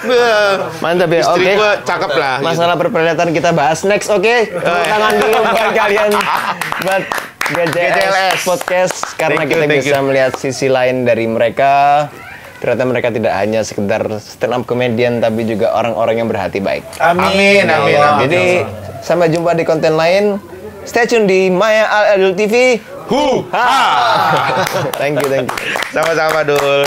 Mantap ya. Istri Oke. gua cakep lah. Masalah perpelatan kita bahas next, oke? Tepuk tangan dulu buat kalian buat GJLS Podcast karena Thank you, kita thank bisa melihat sisi lain dari mereka. Ternyata mereka tidak hanya sekedar stand up comedian tapi juga orang-orang yang berhati baik. Amin. Jadi sampai jumpa di konten lain. Stay tune di Maya Al Adul TV. Thank you. Thank you. Sama-sama, Dul.